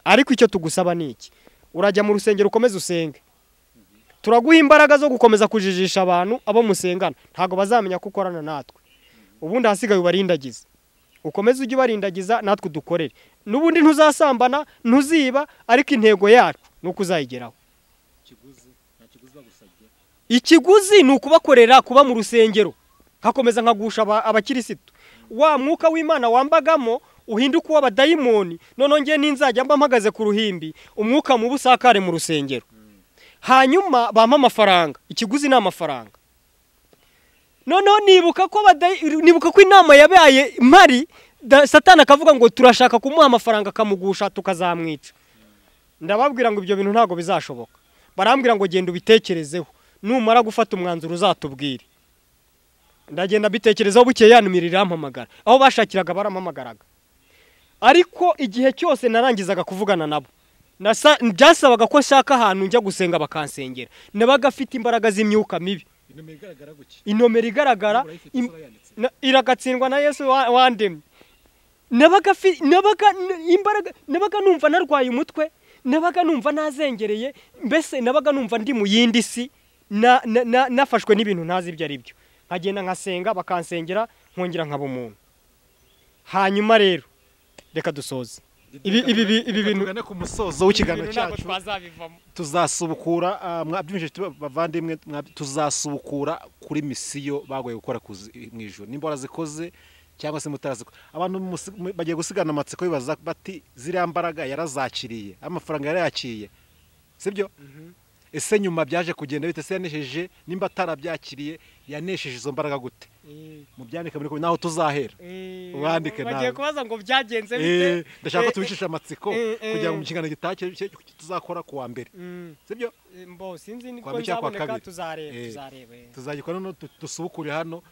Ariko icyo tugusaba ni iki, urajya mu rusengero ukomeze usenge, turaguha imbaraga zo gukomeza kujijisha abantu abo musengana, ntago bazamenya ko ukorana natwe, ubundi hasigaye ubarindagiza, ukomeze ujye ubarindagiza natwe dukorere, n'ubundi ntuzasambana ntuziba, ariko intego yacu ni uko uzayigeraho. Ikiguzi ni ukubakorera, kuba mu rusengero hakomeza nkagusha abakirisitu, wa mwuka w'Imana wambagamo uhinduka uw'abadayimoni, none ngiye ninzajya mba mpagaze ku ruhimbi umwuka mubi usakare mu rusengero, hanyuma bampa amafaranga, ikiguzi ni amafaranga. Noneho nibuka ko inama yabaye mpari, Satani akavuga ngo turashaka kumuha amafaranga akamugusha tukazamwica. Ndababwira ngo ibyo bintu ntago bizashoboka, barambwira ngo genda ubitekerezeho, numara gufata umwanzuro uzatubwire. Ndagenda bitekerezaho, bukeye yanumirira ampamagara, aho bashakiraga barampamagaraga, ariko igihe cyose narangizaga kuvugana nabo byasabaga ko nshaka ahantu njya gusenga bakansengera, nabaga afite imbaraga z'imyuka mibi. Inomero igaragara iragatsindwa na Yesu wandemye, nabaga numva narwaye umutwe, nabaga numva nazengereye, mbese nabaga numva ndi mu yindi si, nafashwe n'ibintu ntazi ibyo ari byo, nkagenda nkasenga bakansengera nkongera nkaba umuntu. Hanyuma rero reka dusoze ibi bintu
ku musozo w'ikiganiro cyacu, tuzasubukura mwabyumvise bavandimwe, tuzasubukura kuri misiyo bagoye gukora mu ijuru, nimba warazikoze cyangwa se mutarazikora. Abantu bagiye gusigana amatsiko bibaza bati ziriya mbaraga yarazakiriye, amafaranga yarayakiriye, sibyo? Ese nyuma byaje kugenda bite? Se yanesheje, nimba atarabyakiriye yanesheje izo mbaraga gute? Mubyandika muri naho tuzahera, ubandike nawe.
Bagiye kubaza ngo byagenze bite?
Ndashaka tubishisha amatsiko kugira ngo mu kingano gitake tuzakora ku wa mbere, sibyo?
Mbo sinzi niko nzaboneka, tuzareba.
Tuzagikora no dusubukure hano,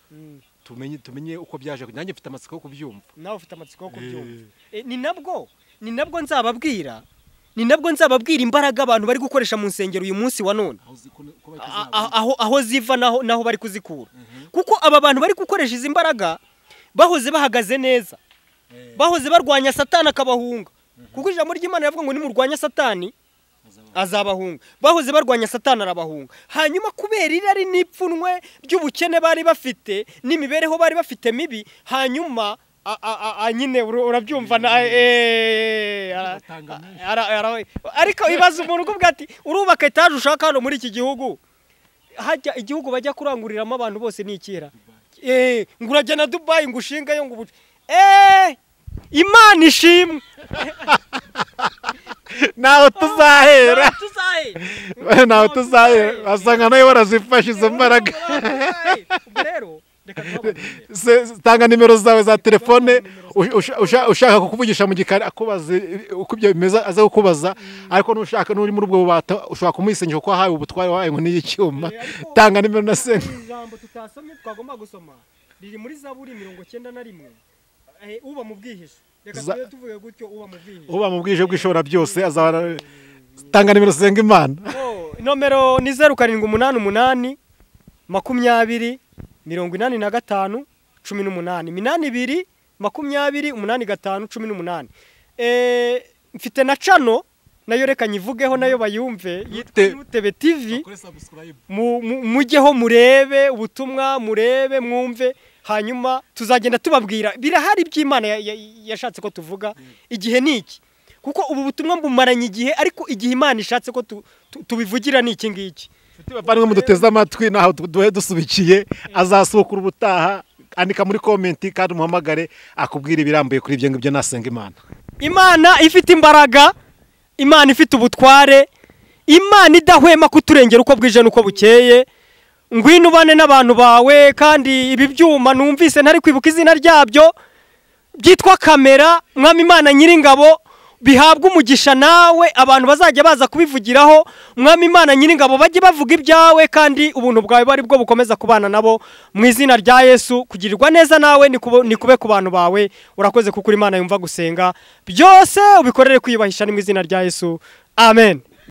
tumenye uko byaje. Nanjye mfite amatsiko yo kubyumva,
nawe ufite amatsiko yo kubyumva. Ni nabwo nzababwira, imbaraga abantu bari gukoresha mu nsengero uyu munsi wa none, aho ziva naho bari kuzikura. Kuko aba bantu bari gukoresha izi mbaraga bahoze bahagaze neza, bahoze barwanya Satani akabahunga, kuko ijambo ry'Imana yavuga ngo nimurwanya Satani azabahunga. Bahoze barwanya Satani arabahunga, hanyuma kubera irari n'ipfunwe ry'ubukene bari bafite n'imibereho bari bafite mibi, hanyuma nyine urabyumva ariko ibaza umuntu ukubwira ati urubaka etaje ushaka hano muri iki gihugu, hajya igihugu bajya kuranguriramo abantu bose ni ikira, ngo urajya na Dubai ngo ushingayo ngo Imana ishimwe.
Naho tuzahera, basanga nawe warazifashe izo mbaraga.
Rero
tanga nimero zawe za telefone, ushaka kukuvugisha mu gikari akubaza uko ibyo bimeze aza kukubaza, ariko nushaka nuri muri ubwo bubata ushaka kumuyisengesha ko hawe ubutware wawe ngo n'icyuma. Tanga nimero na senga.
Ijambo tutasomye twagomba gusoma riri muri Zaburi 91, uba mu bwihisho. Reka tuvuge gutyo, uba mu bwihisho bw'ishobora byose azaba. Tanga nimero senga Imana. Nomero ni 0788 20 85 18 82 85 18. Mfite na channel nayo reka nyivugeho nayo bayumve, Yutebe TV, mujyeho murebe ubutumwa, murebe mwumve, hanyuma tuzagenda tubabwira birahari by'Imana yashatse ko tuvuga igihe niki, kuko ubu butumwa bumaranye igihe, ariko igihe Imana ishatse ko tubivugira ni iki ngiki. Bavandimwe muduteze amatwi, naho duhe dusubikiye, azasubukura ubutaha. Andika muri komenti kandi umuhamagare akubwira ibirambuye kuri ibyo ngibyo. Nasenga Imana ifite imbaraga, Imana ifite ubutware, Imana idahwema kuturengera uko bwije nuko bukeye. Ngwino ubane n'abantu bawe, kandi ibi byuma numvise ntari kwibuka izina ryabyo byitwa kamera, Mwami Imana Nyiringabo, bihabwa umugisha nawe abantu bazajya baza kubivugiraho, Mwami Imana Nyiringabo bajye bavuga ibyawe kandi ubuntu bwawe bari bwo bukomeza kubana nabo mu izina rya Yesu. Kugirirwa neza nawe ni kube ku bantu bawe. Urakoze kuko Imana yumva gusenga byose ubikorere kwiyubahisha ni mu izina rya Yesu, amen.